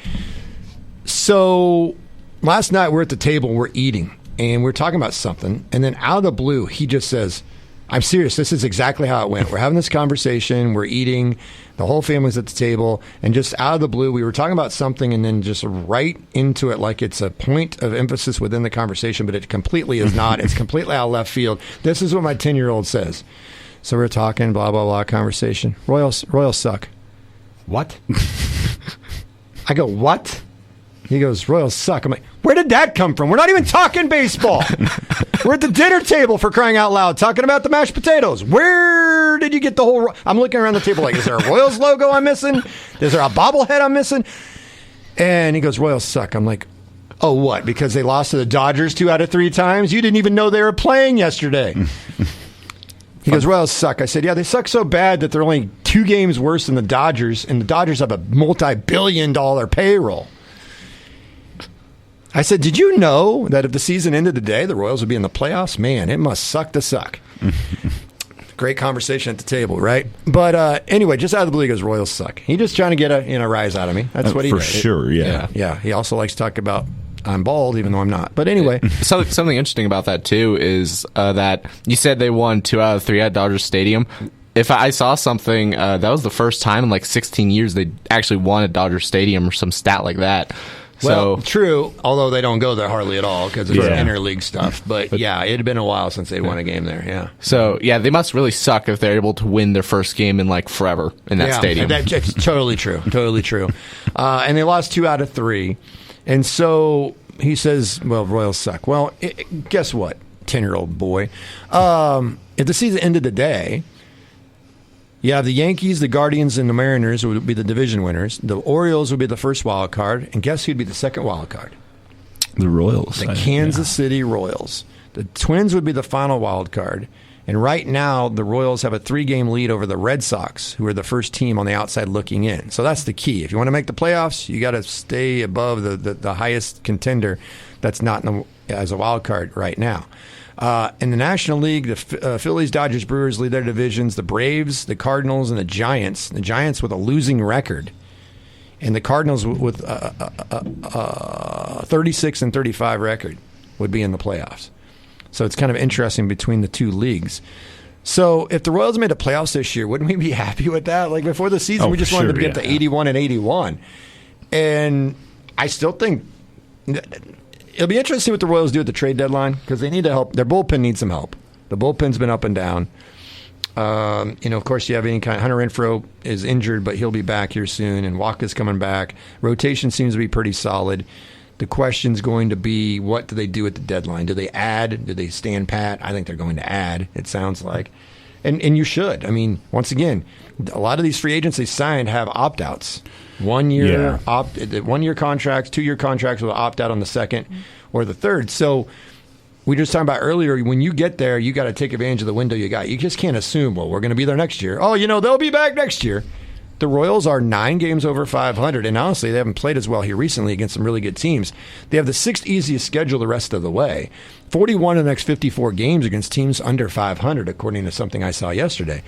So last night we're at the table, we're eating, and we're talking about something, and then out of the blue, he just says, I'm serious. This is exactly how it went. We're having this conversation. We're eating. The whole family's at the table. And just out of the blue, we were talking about something and then just right into it like it's a point of emphasis within the conversation, but it completely is not. It's completely out of left field. This is what my 10-year-old says. So we're talking, blah, blah, blah, conversation. Royals suck. What? I go, what? He goes, Royals suck. I'm like, where did that come from? We're not even talking baseball. We're at the dinner table, for crying out loud, talking about the mashed potatoes. Where did you get the whole... I'm looking around the table like, is there a Royals logo I'm missing? Is there a bobblehead I'm missing? And he goes, Royals suck. I'm like, oh, what? Because they lost to the Dodgers 2 out of 3 times? You didn't even know they were playing yesterday. He goes, Royals suck. I said, yeah, they suck so bad that they're only 2 games worse than the Dodgers, and the Dodgers have a multi-billion-dollar payroll. I said, did you know that if the season ended today, the Royals would be in the playoffs? Man, it must suck to suck. Great conversation at the table, right? But anyway, just out of the blue, he goes, Royals suck. He just trying to get a rise out of me. That's what he did. For sure, yeah. Yeah, he also likes to talk about I'm bald, even though I'm not. But anyway. Something interesting about that, too, is that you said they won 2 out of 3 at Dodger Stadium. If I saw something, that was the first time in like 16 years they actually won at Dodger Stadium or some stat like that. Well, true, although they don't go there hardly at all because it's interleague stuff. But yeah, it had been a while since they'd won a game there, yeah. So, yeah, they must really suck if they're able to win their first game in, like, forever in that stadium. It's totally true, totally true. And they lost 2 out of 3. And so he says, well, Royals suck. Well, guess what, 10-year-old boy? If the season ended today... Yeah, the Yankees, the Guardians, and the Mariners would be the division winners. The Orioles would be the first wild card. And guess who'd be the second wild card? The Royals. The Kansas City Royals. The Twins would be the final wild card. And right now, the Royals have a 3-game lead over the Red Sox, who are the first team on the outside looking in. So that's the key. If you want to make the playoffs, you got to stay above the highest contender that's not as a wild card right now. In the National League, the Phillies, Dodgers, Brewers lead their divisions. The Braves, the Cardinals, and the Giants. The Giants with a losing record. And the Cardinals with a 36-35 record would be in the playoffs. So it's kind of interesting between the 2 leagues. So if the Royals made the playoffs this year, wouldn't we be happy with that? Like before the season, we just wanted to get to 81-81. And I still think... It'll be interesting to see what the Royals do at the trade deadline because they need to help. Their bullpen needs some help. The bullpen's been up and down. Of course, you have any kind. Hunter Renfroe is injured, but he'll be back here soon, and Walker's coming back. Rotation seems to be pretty solid. The question's going to be, what do they do at the deadline? Do they add? Do they stand pat? I think they're going to add, it sounds like. And you should. I mean, once again, a lot of these free agents they signed have opt-outs. 1 year 1 year contracts, 2 year contracts with an opt-out on the second or the third. So we were just talking about earlier, when you get there, you got to take advantage of the window you got. You just can't assume, well, we're going to be there next year. Oh, they'll be back next year. The Royals are 9 games over 500, and honestly, they haven't played as well here recently against some really good teams. They have the 6th easiest schedule the rest of the way. 41 of the next 54 games against teams under 500, according to something I saw yesterday.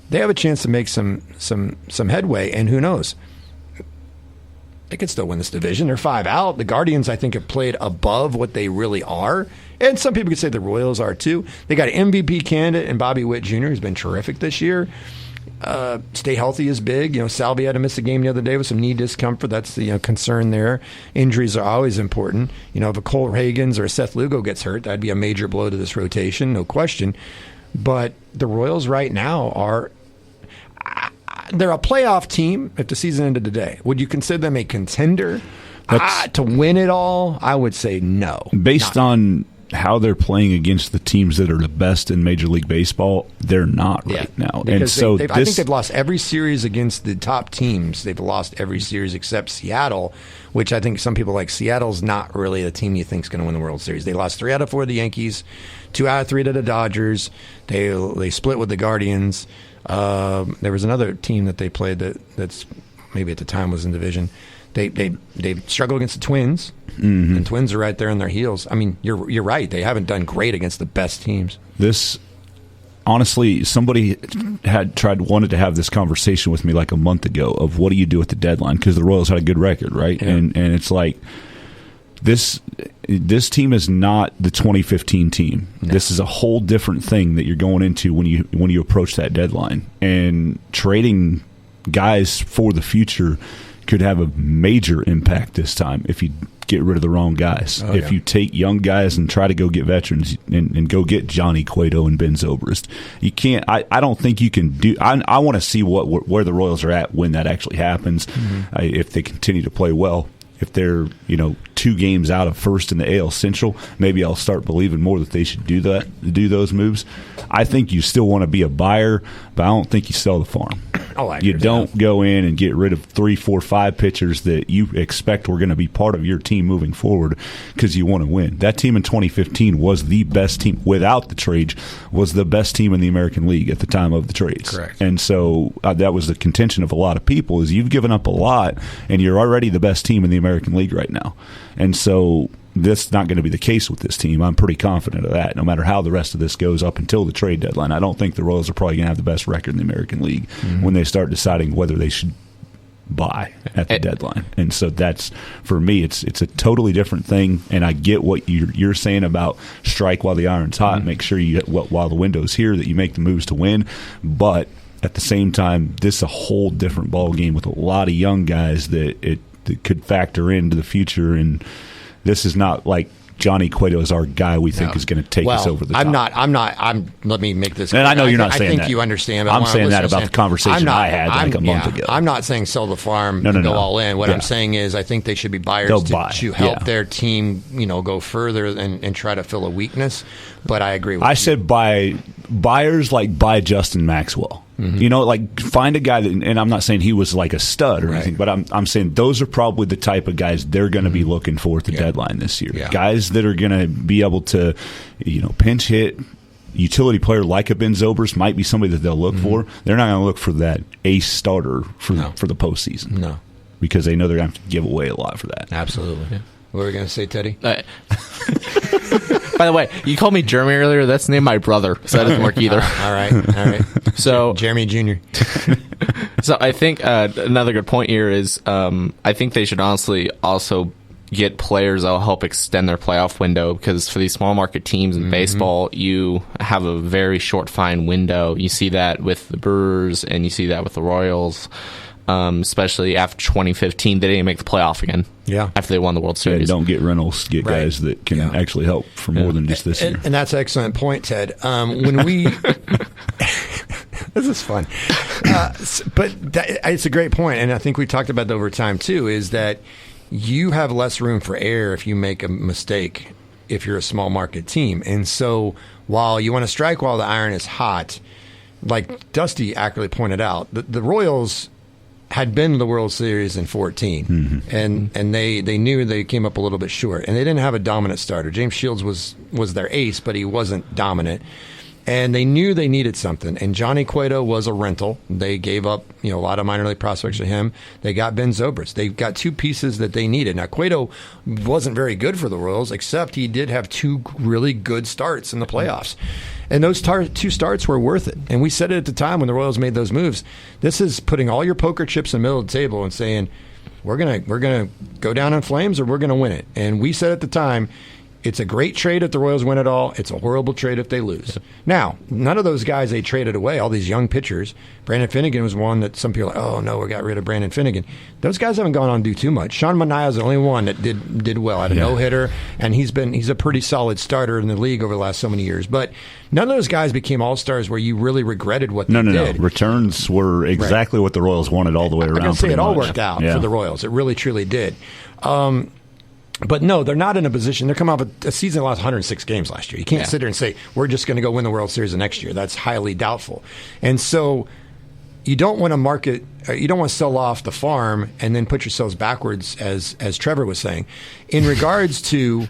They have a chance to make some headway, and who knows? They could still win this division. They're 5 out. The Guardians, I think, have played above what they really are. And some people could say the Royals are too. They got an MVP candidate in Bobby Witt Jr., who's been terrific this year. Stay healthy is big. Salvi had to miss a game the other day with some knee discomfort. That's the concern there. Injuries are always important. If a Cole Hagans or a Seth Lugo gets hurt, that'd be a major blow to this rotation, no question. But the Royals right now are... They're a playoff team if the season ended today. Would you consider them a contender to win it all? I would say no. Based on how they're playing against the teams that are the best in Major League Baseball, they're not right now. Because and so I think they've lost every series against the top teams. They've lost every series except Seattle, which I think some people like. Seattle's not really a team you think is going to win the World Series. They lost 3 out of 4 to the Yankees, 2 out of 3 to the Dodgers. They split with the Guardians. There was another team that they played that's maybe at the time was in division. They struggle against the Twins, and Twins are right there on their heels. I mean, you're right. They haven't done great against the best teams. Honestly, somebody wanted to have this conversation with me like a month ago of what do you do at the deadline, because the Royals had a good record, right? Yeah. And it's like this team is not the 2015 team. No. This is a whole different thing that you're going into when you approach that deadline, and trading guys for the future could have a major impact this time if you get rid of the wrong guys. If you take young guys and try to go get veterans and go get Johnny Cueto and Ben Zobrist, you can't. I don't think you can do. I want to see where the Royals are at when that actually happens. If they continue to play well, if they're 2 games out of first in the AL Central, maybe I'll start believing more that they should do those moves. I think you still want to be a buyer, but I don't think you sell the farm. You don't go in and get rid of 3, 4, 5 pitchers that you expect were going to be part of your team moving forward because you want to win. That team in 2015 was the best team without the trades, was the best team in the American League at the time of the trades. Correct. And so that was the contention of a lot of people, is you've given up a lot and you're already the best team in the American League right now. And so that's not going to be the case with this team. I'm pretty confident of that, no matter how the rest of this goes up until the trade deadline. I don't think the Royals are probably going to have the best record in the American League when they start deciding whether they should buy at the deadline. And so that's, for me, it's a totally different thing. And I get what you're saying about strike while the iron's hot, make sure you while the window's here that you make the moves to win. But at the same time, this is a whole different ball game with a lot of young guys that could factor into the future. And this is not like Johnny Cueto is our guy we think is going to take us over the top. Let me make this clear. And I know you're not saying that. I think you understand. I'm saying that about the conversation I had a month ago. I'm not saying sell the farm and go all in. What I'm saying is I think they should be buyers to help their team, go further and try to fill a weakness. But I agree with you. I said buyers like buy Justin Maxwell. Like find a guy that, and I'm not saying he was like a stud or anything, but I'm saying those are probably the type of guys they're going to be looking for at the deadline this year. Yeah. Guys that are going to be able to, pinch hit. Utility player like a Ben Zobrist might be somebody that they'll look for. They're not going to look for that ace starter for the postseason. No, because they know they're going to have to give away a lot for that. Absolutely. Yeah. What were we going to say, Teddy? By the way, you called me Jeremy earlier. That's named my brother, so that doesn't work either. All right. So Jeremy Jr. So I think another good point here is I think they should honestly also get players that will help extend their playoff window, because for these small market teams in baseball, you have a very short fine window. You see that with the Brewers and you see that with the Royals. Especially after 2015, they didn't make the playoff again. Yeah, after they won the World Series. Don't get rentals. Get guys that can actually help for more than just this year. And that's an excellent point, Ted. When we, this is fun, but it's a great point, and I think we talked about that over time too. Is that you have less room for error if you make a mistake if you're a small market team, and so while you want to strike while the iron is hot, like Dusty accurately pointed out, the Royals had been to the World Series in 14, and they knew they came up a little bit short, and they didn't have a dominant starter. James Shields was their ace, but he wasn't dominant, and they knew they needed something. And Johnny Cueto was a rental. They gave up a lot of minor league prospects to him. They got Ben Zobrist. They got 2 pieces that they needed. Now Cueto wasn't very good for the Royals, except he did have 2 really good starts in the playoffs. And those 2 starts were worth it. And we said it at the time when the Royals made those moves. This is putting all your poker chips in the middle of the table and saying, we're gonna go down in flames or we're gonna win it. And we said at the time, it's a great trade if the Royals win it all. It's a horrible trade if they lose. Now, none of those guys they traded away, all these young pitchers. Brandon Finnegan was one that some people are like, oh, no, we got rid of Brandon Finnegan. Those guys haven't gone on to do too much. Sean Manaea is the only one that did well. Had a no-hitter, and he's a pretty solid starter in the league over the last so many years. But none of those guys became all-stars where you really regretted what they did. No. Returns were exactly what the Royals wanted all the way around. I can say it all worked out for the Royals. It really, truly did. But no, they're not in a position. They're coming off a season that lost 106 games last year. You can't sit there and say, we're just going to go win the World Series the next year. That's highly doubtful. And so you don't want to sell off the farm and then put yourselves backwards, as Trevor was saying, in regards to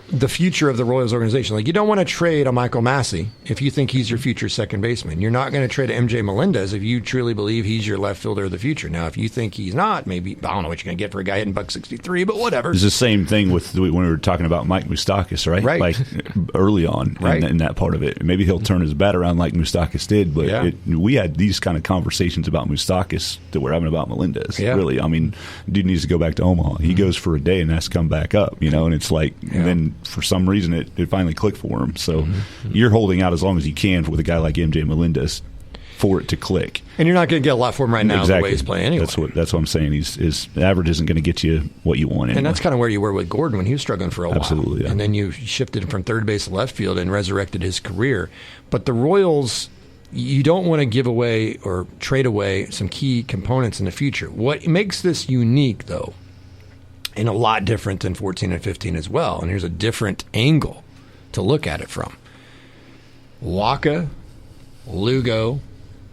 the future of the Royals organization. Like, you don't want to trade a Michael Massey if you think he's your future second baseman. You're not going to trade a MJ Melendez if you truly believe he's your left fielder of the future. Now, if you think he's not, maybe, I don't know what you're going to get for a guy hitting $163, but whatever. It's the same thing with when we were talking about Mike Moustakas, right? Right. Like early on in that part of it. Maybe he'll turn his bat around like Moustakas did, but we had these kind of conversations about Moustakas that we're having about Melendez. Yeah. Really, I mean, dude needs to go back to Omaha. He goes for a day and has to come back up, and it's like, and then for some reason it finally clicked for him. So you're holding out as long as you can with a guy like MJ Melendez for it to click. And you're not going to get a lot for him right now the way he's playing anyway. That's what I'm saying. His average isn't going to get you what you want anyway. And that's kind of where you were with Gordon when he was struggling for a while. Absolutely, yeah. And then you shifted him from third base to left field and resurrected his career. But the Royals, you don't want to give away or trade away some key components in the future. What makes this unique, though, and a lot different than 14 and 15 as well, and here's a different angle to look at it from. Waka, Lugo,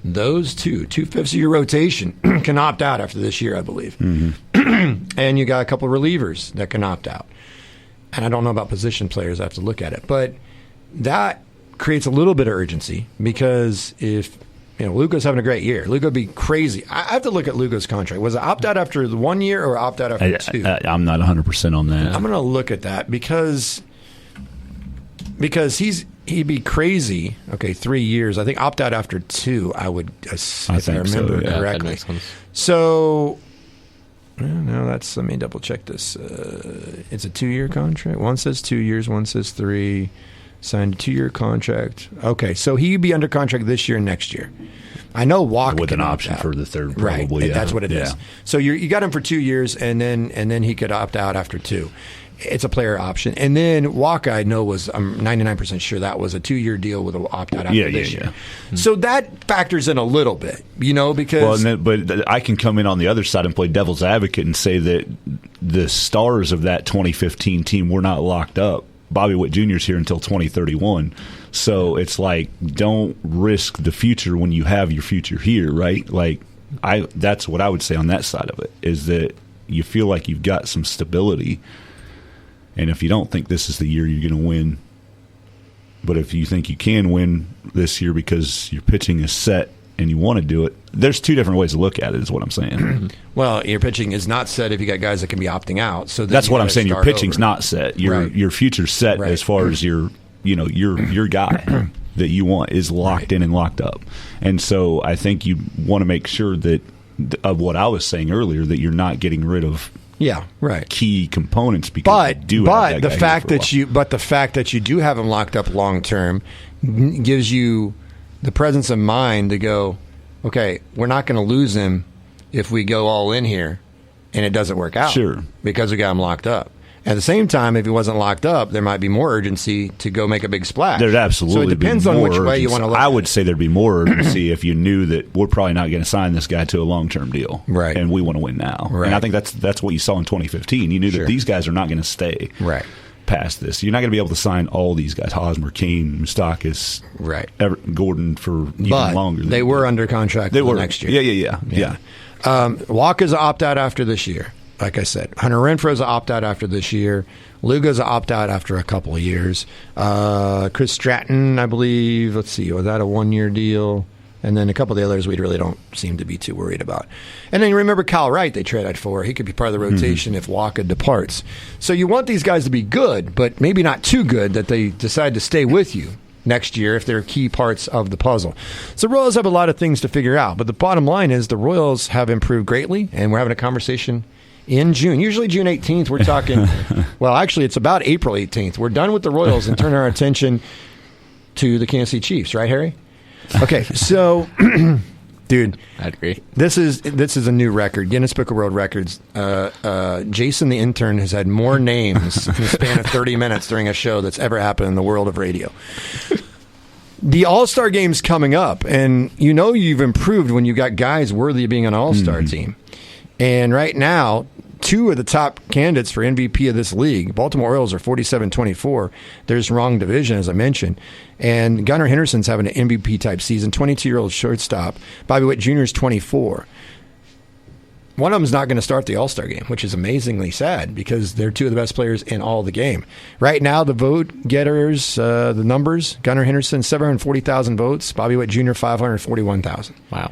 those two-fifths of your rotation can opt out after this year, I believe. And you got a couple of relievers that can opt out. And I don't know about position players. I have to look at it. But that creates a little bit of urgency because if Lugo's having a great year, Lugo would be crazy. I have to look at Lugo's contract. Was it opt out after the 1 year or opt out after two? I'm not 100% on that. I'm going to look at that because he'd be crazy. Okay, 3 years. I think opt out after two. I would, if I remember correctly. So, no, let me double check this. It's a 2-year contract. One says 2 years. One says 3. Signed a 2-year contract. Okay, so he'd be under contract this year and next year. I know Walker with an option for the third, probably. Right, that's what it is. So you got him for 2 years, and then he could opt out after 2. It's a player option. And then Walker, I know I'm 99% sure that was a 2-year deal with an opt out after this year. So that factors in a little bit, because. Well, but I can come in on the other side and play devil's advocate and say that the stars of that 2015 team were not locked up. Bobby Witt Jr. is here until 2031. So it's like, don't risk the future when you have your future here, right? Like, that's what I would say on that side of it, is that you feel like you've got some stability. And if you don't think this is the year you're going to win, but if you think you can win this year because your pitching is set and you want to do it, there's two different ways to look at it, is what I'm saying. Well, your pitching is not set if you got guys that can be opting out. So that's what I'm saying. Your pitching's not set. Your future's set as far as your guy that you want is locked in and locked up. And so I think you want to make sure that of what I was saying earlier, that you're not getting rid of key components because the fact that you do have them locked up long term gives you the presence of mind to go, okay, we're not going to lose him if we go all in here and it doesn't work out. Sure. Because we got him locked up. At the same time, if he wasn't locked up, there might be more urgency to go make a big splash. There'd absolutely So it depends be more on which way you want to look at it. I would say there'd be more urgency if you knew that we're probably not going to sign this guy to a long-term deal. Right. And we want to win now. Right. And I think that's what you saw in 2015. You knew that these guys are not going to stay. Right. Past this, you're not going to be able to sign all these guys: Hosmer, Kane, Moustakas, Gordon for even longer. They were under contract for next year. Yeah. Walker's an opt out after this year. Like I said, Hunter Renfroe's an opt out after this year. Lugo's an opt out after a couple of years. Chris Stratton, I believe. Let's see, was that a 1-year deal? And then a couple of the others we really don't seem to be too worried about. And then you remember Kyle Wright they traded for. He could be part of the rotation if Walker departs. So you want these guys to be good, but maybe not too good that they decide to stay with you next year if they're key parts of the puzzle. So the Royals have a lot of things to figure out. But the bottom line is the Royals have improved greatly, and we're having a conversation in June. Usually June 18th, we're talking, well, actually, it's about April 18th. We're done with the Royals and turn our attention to the Kansas City Chiefs. Right, Harry? Okay, so, dude, I'd agree. This is a new record, Guinness Book of World Records. Jason the Intern has had more names in the span of 30 minutes during a show that's ever happened in the world of radio. The All-Star Game's coming up, and you've improved when you got guys worthy of being an All-Star team. And right now, two of the top candidates for MVP of this league. Baltimore Orioles are 47-24. There's wrong division, as I mentioned. And Gunnar Henderson's having an MVP-type season, 22-year-old shortstop. Bobby Witt Jr. is 24. One of them's not going to start the All-Star game, which is amazingly sad because they're two of the best players in all the game. Right now, the vote getters, the numbers, Gunnar Henderson, 740,000 votes. Bobby Witt Jr., 541,000. Wow.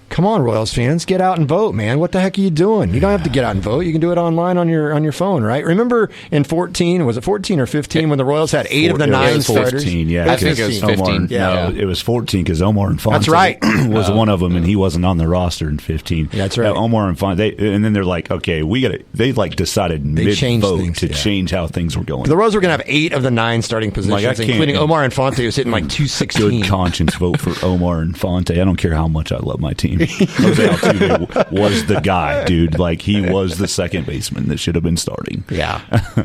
Come on, Royals fans, get out and vote, man. What the heck are you doing? You don't have to get out and vote. You can do it online on your phone, right? Remember in 14, was it 14 or 15 when the Royals had 8 of the 9 starters? 14, yeah. I think it was 15. Omar, Yeah. No, it was 14 because Omar Infante That's right. was one of them, and he wasn't on the roster in 15. That's right. Omar Infante, and then they're like, okay, they decided changed mid-vote things, to yeah. change how things were going. The Royals were going to have 8 of the 9 starting positions, Like, I can't- including Omar Infante, who's hitting like 216. Good conscience vote for Omar Infante. I don't care how much I love my team. Jose Altuve was the guy, dude. Like, he was the second baseman that should have been starting. Yeah,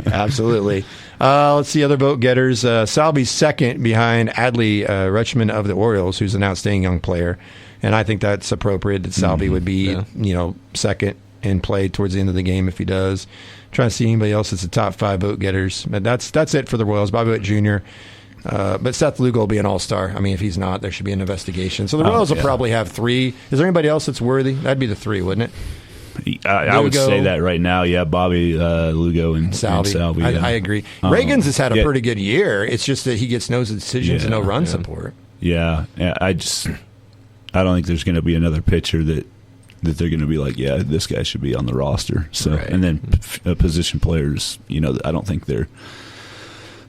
absolutely. Let's see other vote getters. Salvy's second behind Adley Rutschman of the Orioles, who's an outstanding young player. And I think that's appropriate that Salvy would be, second in play towards the end of the game if he does. Trying to see anybody else that's the top 5 vote getters. But that's it for the Royals. Bobby Witt Jr., but Seth Lugo will be an all-star. I mean, if he's not, there should be an investigation. So the Royals will probably have 3. Is there anybody else that's worthy? That'd be the 3, wouldn't it? I would say that right now. Yeah, Bobby, Lugo, and Salvy. Yeah. I agree. Reagan's has had a pretty good year. It's just that he gets no decisions and no run support. Yeah, I don't think there's going to be another pitcher that they're going to be like, yeah, this guy should be on the roster. So, Right. And then position players, I don't think their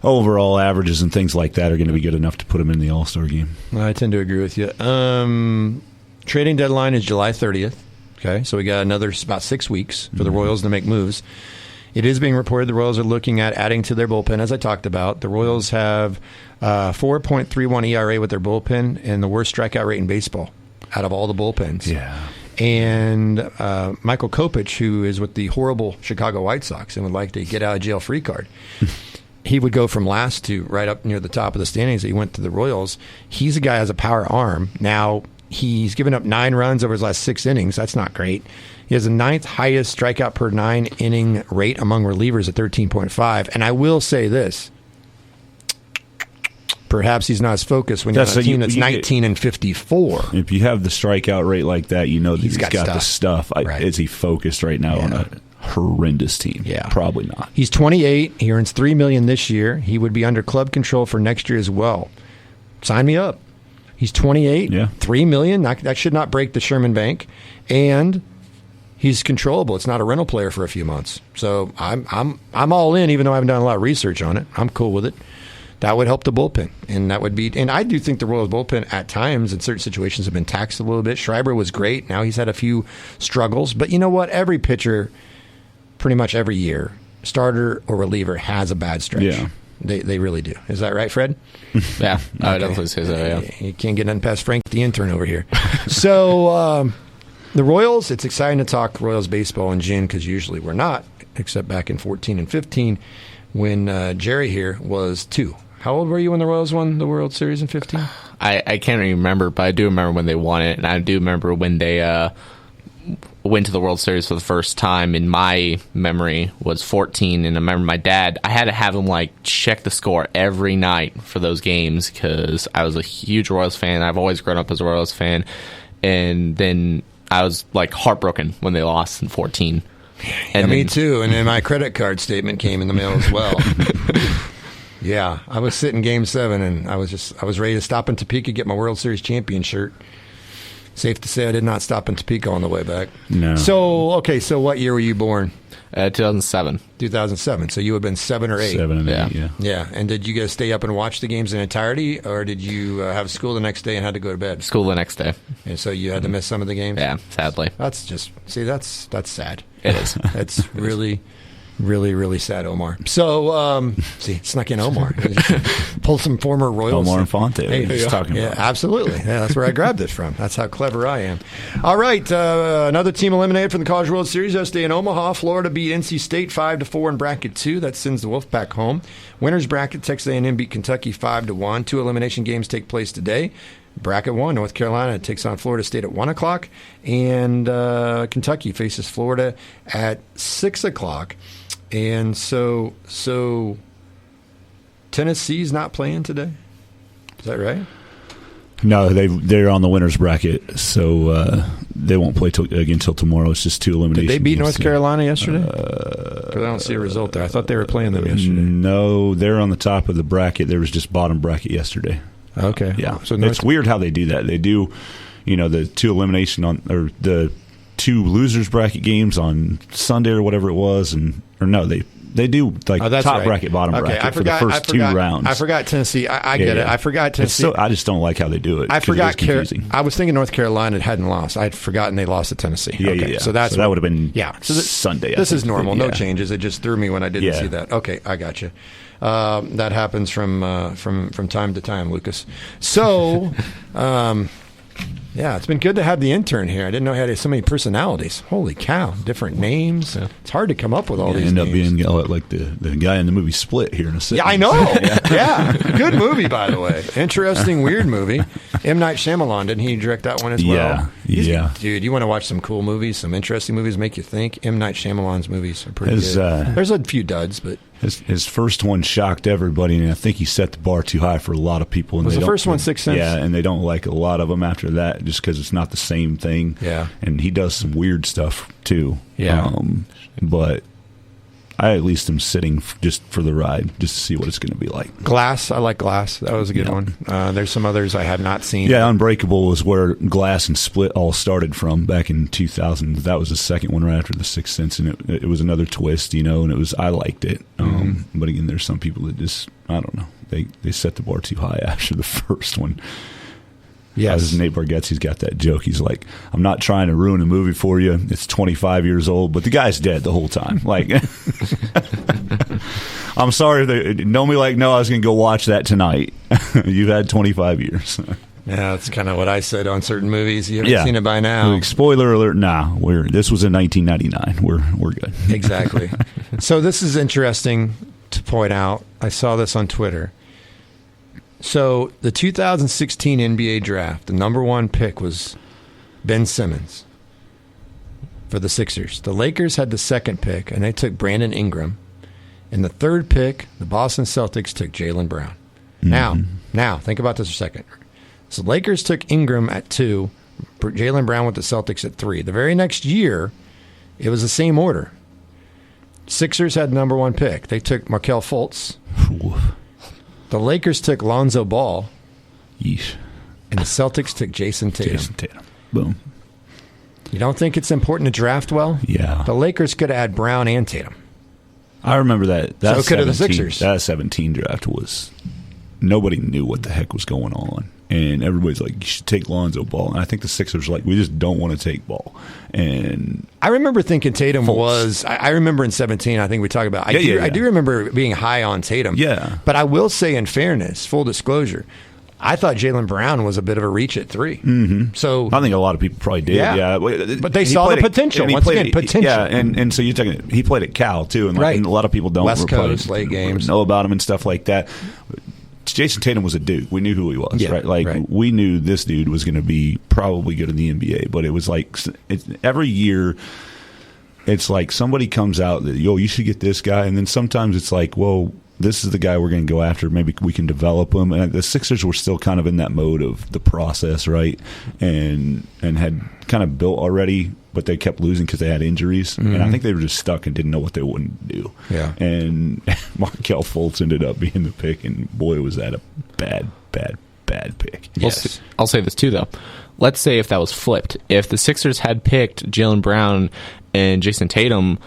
overall averages and things like that are going to be good enough to put them in the All-Star game. I tend to agree with you. Trading deadline is July 30th. Okay, so we got another about 6 weeks for the Royals to make moves. It is being reported the Royals are looking at adding to their bullpen, as I talked about. The Royals have 4.31 ERA with their bullpen and the worst strikeout rate in baseball out of all the bullpens. Yeah. And Michael Kopech, who is with the horrible Chicago White Sox and would like to get out of jail free card, he would go from last to right up near the top of the standings. He went to the Royals. He's a guy who has a power arm. Now, he's given up 9 runs over his last 6 innings. That's not great. He has the 9th highest strikeout per 9-inning rate among relievers at 13.5. And I will say this. Perhaps he's not as focused when you're on a team that's 19 and 54. If you have the strikeout rate like that, you know that he's got stuff. the stuff. Right. Is he focused right now on a horrendous team? Yeah. Probably not. He's 28. He earns $3 million this year. He would be under club control for next year as well. Sign me up. He's 28. Yeah. $3 million. That should not break the Sherman Bank. And he's controllable. It's not a rental player for a few months. So I'm all in, even though I haven't done a lot of research on it. I'm cool with it. That would help the bullpen, and that would be. And I do think the Royals bullpen at times in certain situations have been taxed a little bit. Schreiber was great. Now he's had a few struggles, but you know what? Every pitcher, pretty much every year, starter or reliever, has a bad stretch. Yeah. They really do. Is that right, Fred? Yeah, I would definitely say so, yeah. You can't get nothing past Frank the intern over here. So the Royals, it's exciting to talk Royals baseball in June because usually we're not, except back in 14 and 15 when Jerry here was 2. How old were you when the Royals won the World Series in 15? I can't really remember, but I do remember when they won it, and I do remember when they went to the World Series for the first time. In my memory was 14, and I remember my dad, I had to have him check the score every night for those games because I was a huge Royals fan. I've always grown up as a Royals fan, and then I was heartbroken when they lost in 14. And me too, and then my credit card statement came in the mail as well. Yeah, I was sitting Game 7, and I was ready to stop in Topeka, get my World Series champion shirt. Safe to say I did not stop in Topeka on the way back. No. So what year were you born? 2007. 2007. So you would have been 7 or 8. 7 and 8, yeah. Yeah. And did you guys stay up and watch the games in entirety, or did you have school the next day and had to go to bed? School the next day. And so you had to miss some of the games? Yeah, sadly. That's sad. It is. That's really, really, really sad, Omar. So, snuck in Omar. Pull some former Royals. Omar Infante. Hey, just talking yeah, about. absolutely. Yeah, that's where I grabbed this from. That's how clever I am. All right, another team eliminated from the College World Series yesterday in Omaha. Florida beat NC State 5-4 in bracket 2. That sends the Wolfpack home. Winners bracket, Texas A&M beat Kentucky 5-1. 2 elimination games take place today. Bracket 1, North Carolina takes on Florida State at 1 o'clock, and Kentucky faces Florida at 6 o'clock. And so Tennessee's not playing today? Is that right? No, they're on the winner's bracket, so they won't play again until tomorrow. It's just 2 eliminations. Did they beat North Carolina yesterday? Because I don't see a result there. I thought they were playing them yesterday. No, they're on the top of the bracket. There was just bottom bracket yesterday. Okay. Yeah. So it's weird how they do that. They do, the 2 elimination or the 2 losers bracket games on Sunday or whatever it was, they do like top bracket, bottom bracket for the first 2 rounds. I forgot Tennessee. I get it. I forgot Tennessee. I just don't like how they do it. I forgot. Confusing. I was thinking North Carolina hadn't lost. I'd forgotten they lost to Tennessee. Yeah. So that would have been Sunday. This is normal. No changes. It just threw me when I didn't see that. Okay, I got you. That happens from time to time, Lucas. So. Yeah, it's been good to have the intern here. I didn't know he had so many personalities. Holy cow, different names. Yeah. It's hard to come up with all these names. End up being like the guy in the movie Split here in a second. Yeah, I know. Yeah. Good movie, by the way. Interesting, weird movie. M. Night Shyamalan, didn't he direct that one as well? Yeah. Dude, you want to watch some cool movies, some interesting movies, make you think? M. Night Shyamalan's movies are pretty good. There's a few duds, but... His first one shocked everybody, and I think he set the bar too high for a lot of people. And was the first one Sixth Sense? Yeah, and they don't like a lot of them after that just because it's not the same thing. Yeah. And he does some weird stuff, too. Yeah. But I at least am sitting just for the ride, just to see what it's going to be like. Glass. I like Glass. That was a good one. There's some others I have not seen. Yeah, Unbreakable was where Glass and Split all started from back in 2000. That was the second one right after The Sixth Sense, and it was another twist, and I liked it. But again, there's some people that just, I don't know, they set the bar too high after the first one. Yes. Nate Bargatze's got that joke. He's like, I'm not trying to ruin a movie for you. It's 25 years old, but the guy's dead the whole time. Like, I'm sorry. Nobody no, I was going to go watch that tonight. You've had 25 years. Yeah, that's kind of what I said on certain movies. You haven't seen it by now. Like, spoiler alert, this was in 1999. We're good. Exactly. So this is interesting to point out. I saw this on Twitter. So the 2016 NBA draft, the number 1 pick was Ben Simmons for the Sixers. The Lakers had the 2nd pick, and they took Brandon Ingram. And the 3rd pick, the Boston Celtics took Jaylen Brown. Mm-hmm. Now, think about this for a second. So the Lakers took Ingram at 2, Jaylen Brown with the Celtics at 3. The very next year, it was the same order. Sixers had the number 1 pick. They took Markelle Fultz. The Lakers took Lonzo Ball. Yeesh. And the Celtics took Jason Tatum. Boom. You don't think it's important to draft well? Yeah. The Lakers could have had Brown and Tatum. I remember that. So could have the Sixers. That 17 draft was, nobody knew what the heck was going on. And everybody's like, you should take Lonzo Ball. And I think the Sixers were like, we just don't want to take Ball. And I remember thinking Tatum was, I remember in 17, I think we talked about, I do remember being high on Tatum. Yeah. But I will say, in fairness, full disclosure, I thought Jaylen Brown was a bit of a reach at 3. Mm-hmm. So I think a lot of people probably did. Yeah. But they saw the potential. Potential. Yeah, and so you're talking, he played at Cal, too. And, and a lot of people don't West Coast, late games. Know about him and stuff like that. Jason Tatum was a dude. We knew who he was, right? Like, we knew this dude was going to be probably good in the NBA. But it was like, every year, it's like somebody comes out that, you should get this guy. And then sometimes it's like, well, this is the guy we're going to go after. Maybe we can develop him. And the Sixers were still kind of in that mode of the process, right? And had kind of built already, but they kept losing because they had injuries. Mm-hmm. And I think they were just stuck and didn't know what they wouldn't do. Yeah. And Markelle Fultz ended up being the pick, and boy, was that a bad pick. Yes. I'll say this too, though. Let's say if that was flipped. If the Sixers had picked Jaylen Brown and Jason Tatum,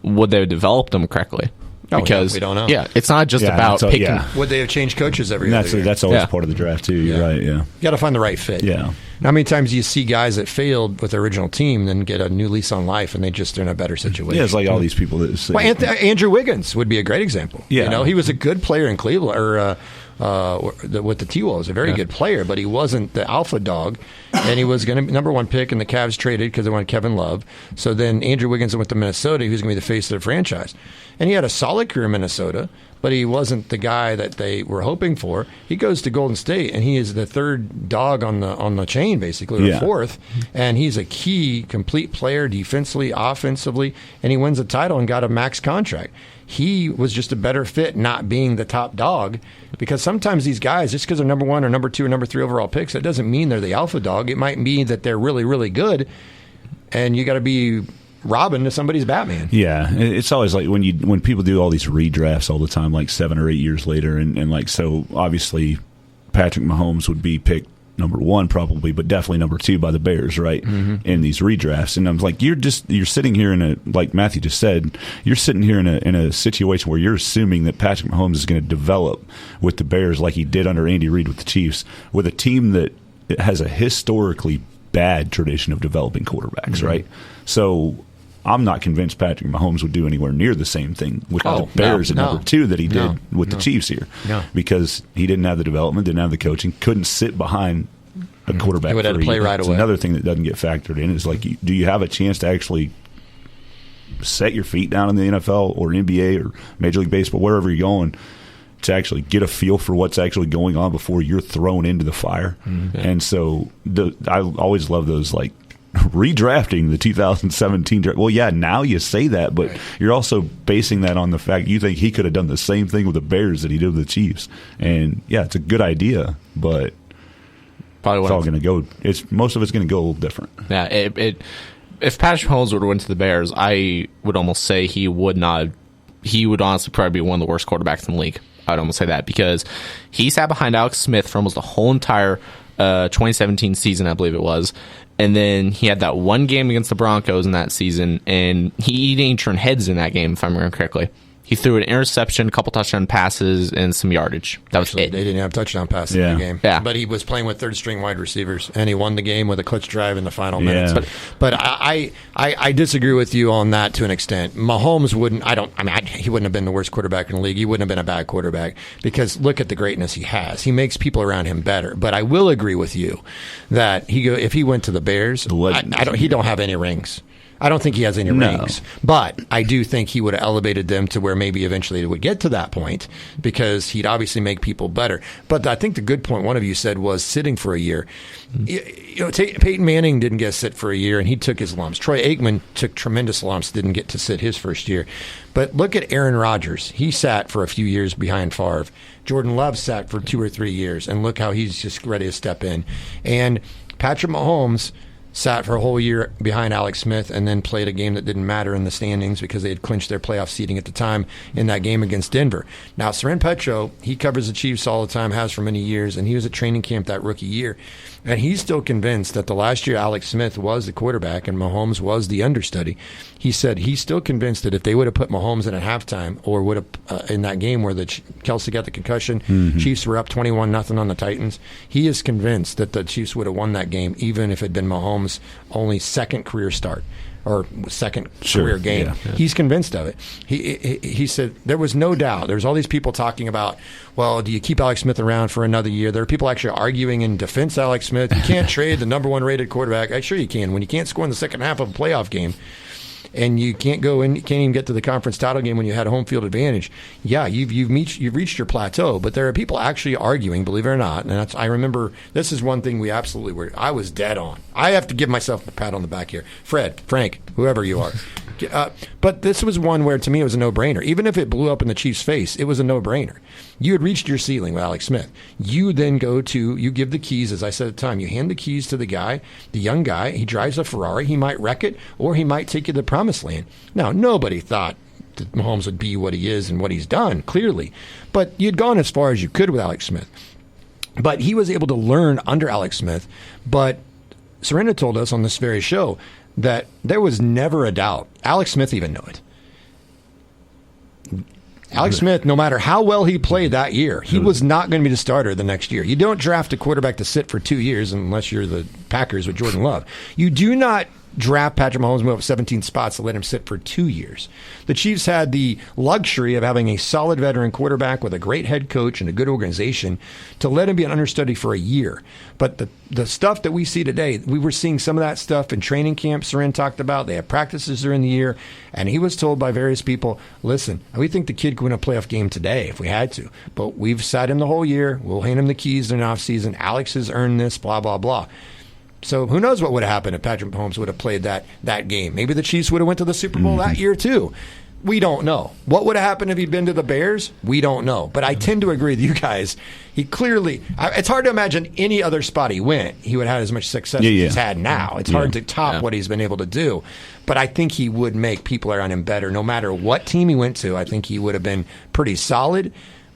would they have developed them correctly? Because we don't know. Yeah, it's not just about picking. Yeah. Would they have changed coaches every other year? That's always part of the draft too. You're right. Yeah, you got to find the right fit. Yeah. How many times do you see guys that failed with their original team then get a new lease on life and they're in a better situation? Yeah, it's like all these people that say. Well, Andrew Wiggins would be a great example. Yeah, he was a good player in Cleveland with the T-Wolves, a very good player, but he wasn't the alpha dog, and he was going to be number 1 pick, and the Cavs traded because they wanted Kevin Love. So then Andrew Wiggins went to Minnesota, who's going to be the face of the franchise. And he had a solid career in Minnesota, but he wasn't the guy that they were hoping for. He goes to Golden State, and he is the third dog on the chain, basically, or fourth, and he's a key, complete player defensively, offensively, and he wins a title and got a max contract. He was just a better fit not being the top dog, because sometimes these guys, just because they're number 1 or number 2 or number 3 overall picks, that doesn't mean they're the alpha dog. It might mean that they're really, really good, and you got to be Robin to somebody's Batman. Yeah, it's always like when people do all these redrafts all the time, like 7 or 8 years later, and like, so obviously Patrick Mahomes would be picked number 1 probably, but definitely number 2 by the Bears, right? In these redrafts, and I'm like, you're sitting here in a, like Matthew just said, you're sitting here in a situation where you're assuming that Patrick Mahomes is going to develop with the Bears like he did under Andy Reid with the Chiefs, with a team that has a historically bad tradition of developing quarterbacks, right? So I'm not convinced Patrick Mahomes would do anywhere near the same thing with the Bears at number 2 that he did with the Chiefs here. Because he didn't have the development, didn't have the coaching, couldn't sit behind a quarterback. He would have to play right away. Another thing that doesn't get factored in is, like, do you have a chance to actually set your feet down in the NFL or NBA or Major League Baseball, wherever you're going, to actually get a feel for what's actually going on before you're thrown into the fire? And so I always love those, like, redrafting the 2017 draft. Well, yeah, now you say that, but you're also basing that on the fact you think he could have done the same thing with the Bears that he did with the Chiefs. And yeah, it's a good idea, but probably it's all going to go. Most of it's going to go a little different. Yeah, if Patrick Mahomes would have went to the Bears, I would almost say he would not. He would honestly probably be one of the worst quarterbacks in the league. I would almost say that, because he sat behind Alex Smith for almost the whole entire 2017 season, I believe it was. And then he had that one game against the Broncos in that season, and he didn't turn heads in that game, if I remember correctly. He threw an interception, a couple touchdown passes, and some yardage. That was it. They didn't have touchdown passes in the game. Yeah. But he was playing with third-string wide receivers, and he won the game with a clutch drive in the final minutes. But I disagree with you on that to an extent. Mahomes wouldn't. He wouldn't have been the worst quarterback in the league. He wouldn't have been a bad quarterback, because look at the greatness he has. He makes people around him better. But I will agree with you that if he went to the Bears, he don't have any rings. I don't think he has any rings, but I do think he would have elevated them to where maybe eventually it would get to that point, because he'd obviously make people better. But I think the good point one of you said was sitting for a year. Peyton Manning didn't get to sit for a year, and he took his lumps. Troy Aikman took tremendous lumps, didn't get to sit his first year. But look at Aaron Rodgers. He sat for a few years behind Favre. Jordan Love sat for 2 or 3 years, and look how he's just ready to step in. And Patrick Mahomes sat for a whole year behind Alex Smith, and then played a game that didn't matter in the standings because they had clinched their playoff seeding at the time in that game against Denver. Now, Seren Petro, he covers the Chiefs all the time, has for many years, and he was at training camp that rookie year. And he's still convinced that the last year Alex Smith was the quarterback and Mahomes was the understudy. He said he's still convinced that if they would have put Mahomes in at halftime, or would have in that game where Kelsey got the concussion, Chiefs were up 21-0 on the Titans, he is convinced that the Chiefs would have won that game, even if it had been Mahomes' only second career start or second career game. Yeah. He's convinced of it. He said there was no doubt. There's all these people talking about, well, do you keep Alex Smith around for another year? There are people actually arguing in defense of Alex Smith. You can't trade the number 1 rated quarterback. Sure you can. When you can't score in the second half of a playoff game, and you can't go in, you can't even get to the conference title game when you had a home field advantage. Yeah, you've reached your plateau. But there are people actually arguing, believe it or not. And I remember this is one thing we absolutely were. I was dead on. I have to give myself a pat on the back here. Fred, Frank, whoever you are. But this was one where, to me, it was a no-brainer. Even if it blew up in the Chiefs' face, it was a no-brainer. You had reached your ceiling with Alex Smith. You then you give the keys, as I said at the time, you hand the keys to the guy, the young guy. He drives a Ferrari. He might wreck it, or he might take you to the promised land. Now, nobody thought that Mahomes would be what he is and what he's done, clearly. But you'd gone as far as you could with Alex Smith. But he was able to learn under Alex Smith. But Serena told us on this very show that there was never a doubt. Alex Smith even knew it. Alex Smith, no matter how well he played that year, he was not going to be the starter the next year. You don't draft a quarterback to sit for 2 years unless you're the Packers with Jordan Love. You do not draft Patrick Mahomes, move up 17 spots to let him sit for 2 years. The Chiefs had the luxury of having a solid veteran quarterback with a great head coach and a good organization to let him be an understudy for a year. But the stuff that we see today, we were seeing some of that stuff in training camp. Soren talked about. They have practices during the year. And he was told by various people, listen, we think the kid could win a playoff game today if we had to. But we've sat him the whole year. We'll hand him the keys in the offseason. Alex has earned this, blah, blah, blah. So who knows what would have happened if Patrick Mahomes would have played that game. Maybe the Chiefs would have went to the Super Bowl that year too. We don't know. What would have happened if he'd been to the Bears? We don't know. But I tend to agree with you guys. He clearly, it's hard to imagine any other spot he went, he would have had as much success as he's had now. It's hard to top what he's been able to do. But I think he would make people around him better. No matter what team he went to, I think he would have been pretty solid.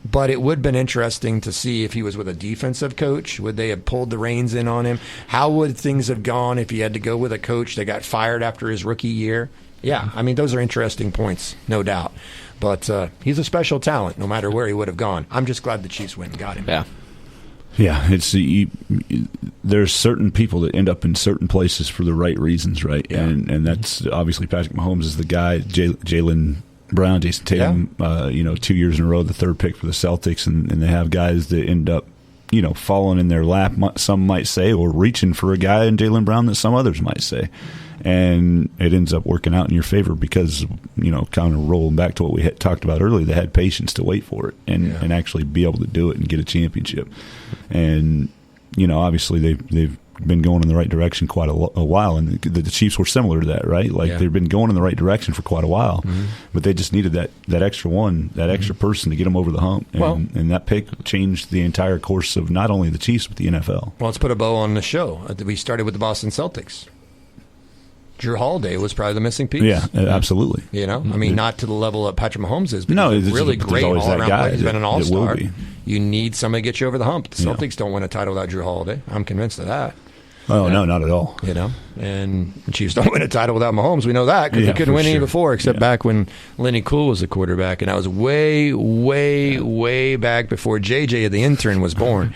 But it would have been interesting to see if he was with a defensive coach. Would they have pulled the reins in on him? How would things have gone if he had to go with a coach that got fired after his rookie year? Yeah, I mean, those are interesting points, no doubt. But he's a special talent, no matter where he would have gone. I'm just glad the Chiefs went and got him. Yeah, there's certain people that end up in certain places for the right reasons, right? Yeah. And that's obviously Patrick Mahomes is the guy. Jalen Brown, Jason Tatum, 2 years in a row, the third pick for the Celtics, and they have guys that end up, falling in their lap, some might say, or reaching for a guy in Jalen Brown that some others might say. And it ends up working out in your favor because, kind of rolling back to what we had talked about earlier, they had patience to wait for it and actually be able to do it and get a championship. And, obviously they've been going in the right direction quite a while, and the Chiefs were similar to that, right? They've been going in the right direction for quite a while, but they just needed that extra one, that extra person to get them over the hump, and that pick changed the entire course of not only the Chiefs but the NFL. Well, let's put a bow on the show. We started with the Boston Celtics. Drew Holiday was probably the missing piece. Yeah, absolutely. I mean, not to the level that Patrick Mahomes is, but he's a really great all-around player. He's been an all-star. You need somebody to get you over the hump. The Celtics don't win a title without Drew Holiday. I'm convinced of that. Oh, no, not at all. And the Chiefs don't win a title without Mahomes. We know that because they couldn't win any before, except back when Lenny Cool was the quarterback, and that was way, way, way back before JJ, the intern, was born.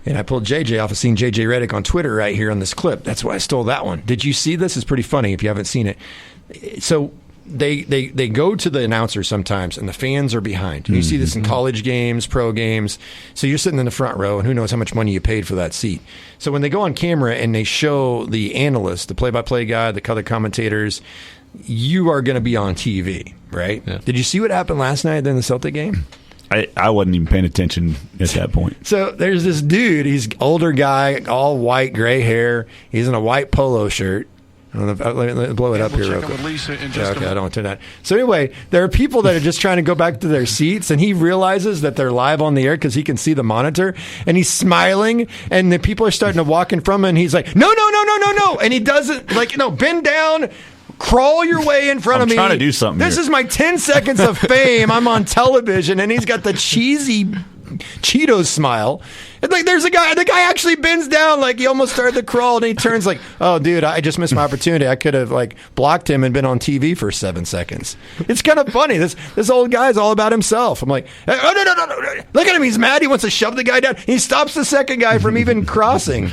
And I pulled JJ off of seeing JJ Redick on Twitter right here on this clip. That's why I stole that one. Did you see this? It's pretty funny if you haven't seen it. So they go to the announcer sometimes, and the fans are behind. And you see this in college games, pro games. So you're sitting in the front row, and who knows how much money you paid for that seat. So when they go on camera and they show the analyst, the play-by-play guy, the color commentators, you are going to be on TV, right? Yeah. Did you see what happened last night in the Celtic game? I wasn't even paying attention at that point. So there's this dude. He's an older guy, all white, gray hair. He's in a white polo shirt. I don't know let me blow it up here real quick. Okay, I don't want to turn that. So anyway, there are people that are just trying to go back to their seats, and he realizes that they're live on the air because he can see the monitor, and he's smiling, and the people are starting to walk in from him, and he's like, no, and he doesn't, bend down, crawl your way in front of me. I'm trying to do something This is my 10 seconds of fame. I'm on television, and he's got the cheesy Cheetos smile. And there's the guy actually bends down, he almost started to crawl, and he turns oh, dude, I just missed my opportunity. I could have blocked him and been on TV for 7 seconds. It's kind of funny. This old guy's all about himself. I'm like, oh, no. Look at him. He's mad. He wants to shove the guy down. He stops the second guy from even crossing.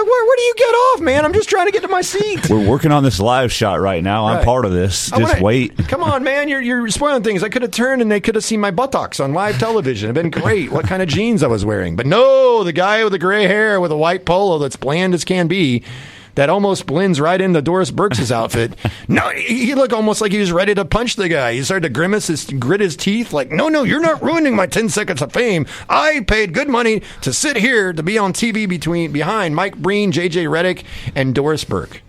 Where do you get off, man? I'm just trying to get to my seat. We're working on this live shot right now. I'm part of this. Just wait. Come on, man. You're spoiling things. I could have turned and they could have seen my buttocks on live television. It'd been great. What kind of jeans I was wearing. But no, the guy with the gray hair with a white polo that's bland as can be, that almost blends right into Doris Burks' outfit. No, he looked almost like he was ready to punch the guy. He started to grit his teeth no, you're not ruining my 10 seconds of fame. I paid good money to sit here to be on TV behind Mike Breen, JJ Redick, and Doris Burke.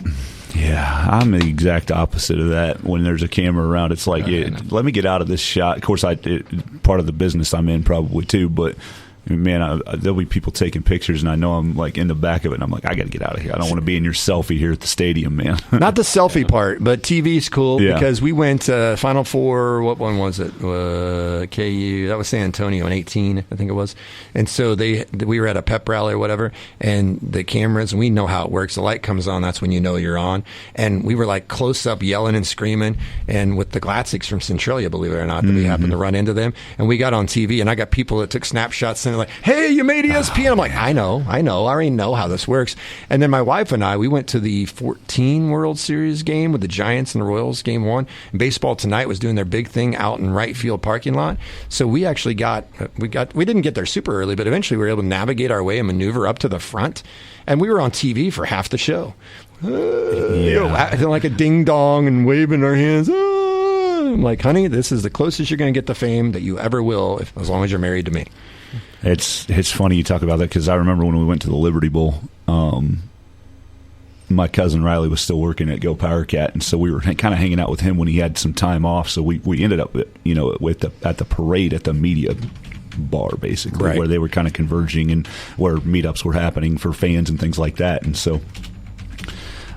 Yeah, I'm the exact opposite of that. When there's a camera around, it's let me get out of this shot. Of course, part of the business I'm in probably too, but man, there'll be people taking pictures, and I know I'm in the back of it, and I'm I got to get out of here. I don't want to be in your selfie here at the stadium, man. Not the selfie part, but TV's cool because we went Final Four. What one was it? KU. That was San Antonio in 2018, I think it was. And so we were at a pep rally or whatever, and the cameras, and we know how it works. The light comes on, that's when you know you're on. And we were close up yelling and screaming, and with the Glatsiks from Centralia, believe it or not, that we happened to run into them. And we got on TV, and I got people that took snapshots and like, hey, you made ESPN. I'm like, I know. I already know how this works. And then my wife and I, we went to the 14 World Series game with the Giants and the Royals, game 1. And Baseball Tonight was doing their big thing out in right field parking lot. So we actually we didn't get there super early, but eventually we were able to navigate our way and maneuver up to the front. And we were on TV for half the show. Acting like a ding dong and waving our hands. I'm like, honey, this is the closest you're going to get to fame that you ever will, as long as you're married to me. It's funny you talk about that, because I remember when we went to the Liberty Bowl, my cousin Riley was still working at Go Power Cat, and so we were kind of hanging out with him when he had some time off. So we ended up, at the parade at the media bar, basically, right, where they were kind of converging and where meetups were happening for fans and things like that. And so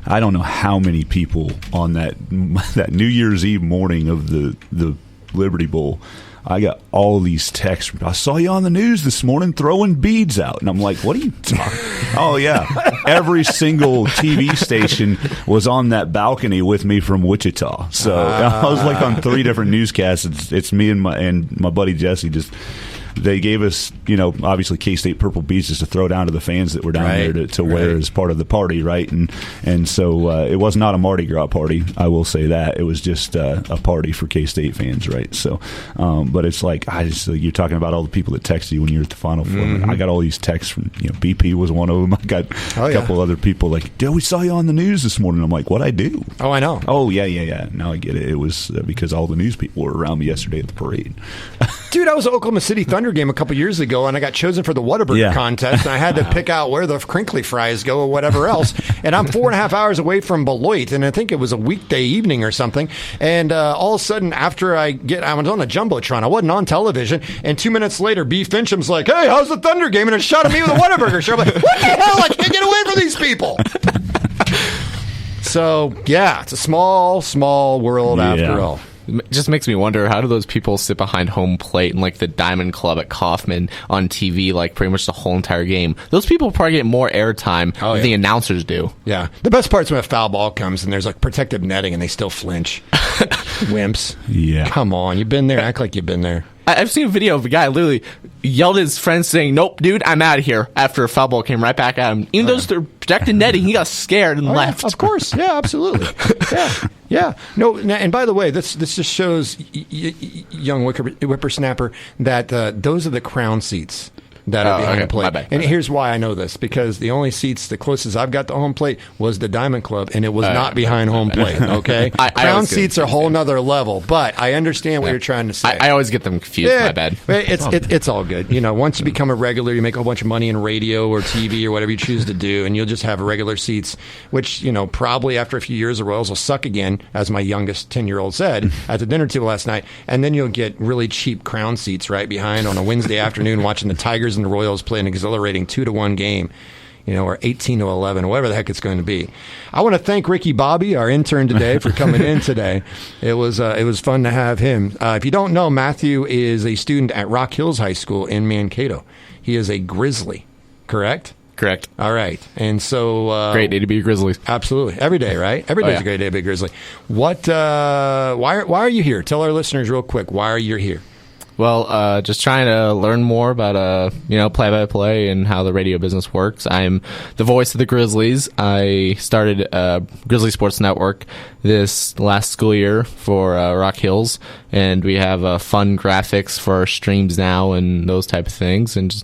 I don't know how many people on that New Year's Eve morning of the Liberty Bowl, I got all these texts. I saw you on the news this morning throwing beads out. And I'm like, what are you talking? Oh, yeah. Every single TV station was on that balcony with me from Wichita. So I was like on 3 different newscasts. It's me and my buddy Jesse. They gave us, obviously K-State purple beads just to throw down to the fans that were down there to wear as part of the party, right? And so it was not a Mardi Gras party, I will say that. It was just a party for K-State fans, right? So, but it's like, you're talking about all the people that texted you when you were at the Final Four. Mm-hmm. I got all these texts from, BP was one of them. I got a couple other people like, dude, we saw you on the news this morning. I'm like, what'd I do? Oh, I know. Oh, yeah. Now I get it. It was because all the news people were around me yesterday at the parade. Dude, I was at Oklahoma City Thunder game a couple years ago, and I got chosen for the Whataburger contest, and I had to pick out where the crinkly fries go or whatever else. And I'm 4.5 hours away from Beloit, and I think it was a weekday evening or something. And all of a sudden, after I was on a Jumbotron. I wasn't on television. And 2 minutes later, B. Fincham's like, hey, how's the Thunder game? And it shot at me with a Whataburger show. I'm like, what the hell? I can't get away from these people. So, yeah, it's a small, small world after all. It just makes me wonder, how do those people sit behind home plate and like the Diamond Club at Kauffman on TV like pretty much the whole entire game? Those people probably get more airtime than the announcers do. Yeah. The best part's when a foul ball comes and there's like protective netting and they still flinch. Wimps. Yeah. Come on. You've been there. Act like you've been there. I've seen a video of a guy literally yelled at his friends saying, nope, dude, I'm out of here, after a foul ball came right back at him. Even though they're protected netting, he got scared and left. Yeah, of course. Yeah, absolutely. Yeah. No, and by the way, this just shows young whippersnapper that those are the crown seats that are behind the plate. My bad. Here's why I know this, because the only seats the closest I've got to home plate was the Diamond Club, and it was not behind home plate, okay? Crown seats are a whole nother level, but I understand what you're trying to say. I always get them confused, my bad. It's all good. Once you become a regular, you make a whole bunch of money in radio or TV or whatever you choose to do, and you'll just have regular seats, which, probably after a few years, the Royals will suck again, as my youngest 10-year-old said at the dinner table last night, and then you'll get really cheap crown seats right behind on a Wednesday afternoon watching the Tigers and the Royals play an exhilarating 2-1 game, or 18-11, whatever the heck it's going to be. I want to thank Ricky Bobby, our intern today, for coming in today. It was fun to have him. If you don't know, Matthew is a student at Rock Hills High School in Mankato. He is a Grizzly, correct? Correct. All right. And so... great day to be a Grizzly. Absolutely. Every day, right? Every day is a great day to be a Grizzly. Why are you here? Tell our listeners real quick, why are you here? Well, just trying to learn more about, play-by-play and how the radio business works. I'm the voice of the Grizzlies. I started Grizzly Sports Network this last school year for Rock Hills, and we have fun graphics for our streams now and those type of things. And just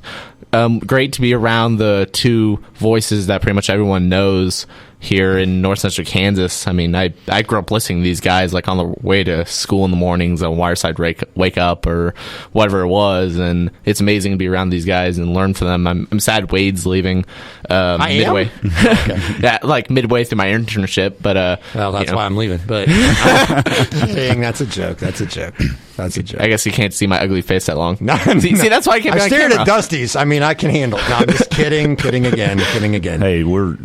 great to be around the two voices that pretty much everyone knows here in North Central Kansas. I mean, I grew up listening to these guys like on the way to school in the mornings on Wireside Wake Up or whatever it was, and it's amazing to be around these guys and learn from them. I'm sad Wade's leaving midway. Yeah, like midway through my internship, but well, that's why I'm leaving. But dang, that's a joke. I guess you can't see my ugly face that long. See, that's why I can't. I stared at Dusty's. I mean, I can handle it. No, I'm just kidding again. Hey, we're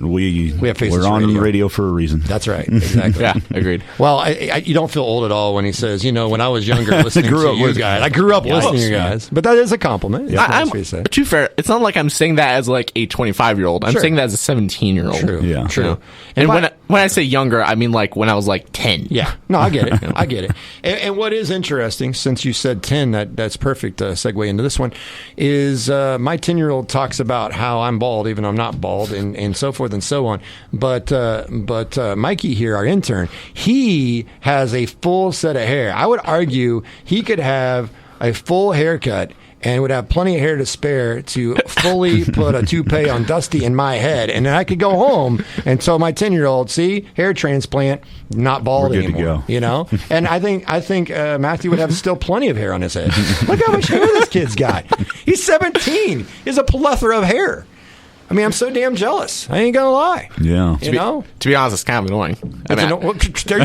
on radio for a reason. That's right. Exactly. Yeah, agreed. Well, you don't feel old at all when he says, when I was younger listening to you guys. I grew up listening to you guys. But that is a compliment. To be fair, it's not like I'm saying that as like a 25-year-old. I'm saying that as a 17-year-old. True. Yeah. True. And when I say younger, I mean like when I was like 10. Yeah. No, I get it. I get it. And what is interesting interesting, since you said 10, that's perfect segue into this one, is my 10-year-old talks about how I'm bald, even though I'm not bald, and so forth and so on. But Mikey here, our intern, he has a full set of hair. I would argue he could have a full haircut and would have plenty of hair to spare to fully put a toupee on Dusty in my head. And then I could go home and tell my 10-year-old, see, hair transplant, not bald We're good anymore. to go. You know? And I think Matthew would have still plenty of hair on his head. Look how much hair this kid's got. He's 17. He has a plethora of hair. I mean, I'm so damn jealous. I ain't gonna lie. Yeah. You know? To be honest, it's kind of annoying. There you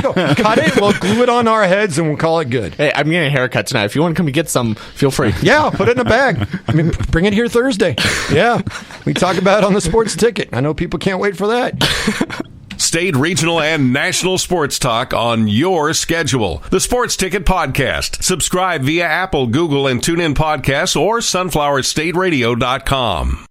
go. Cut it. We'll glue it on our heads and we'll call it good. Hey, I'm getting a haircut tonight. If you want to come and get some, feel free. Yeah, put it in a bag. I mean, bring it here Thursday. Yeah. We talk about it on the sports ticket. I know people can't wait for that. State, regional, and national sports talk on your schedule. The Sports Ticket Podcast. Subscribe via Apple, Google, and TuneIn Podcasts or sunflowerstateradio.com.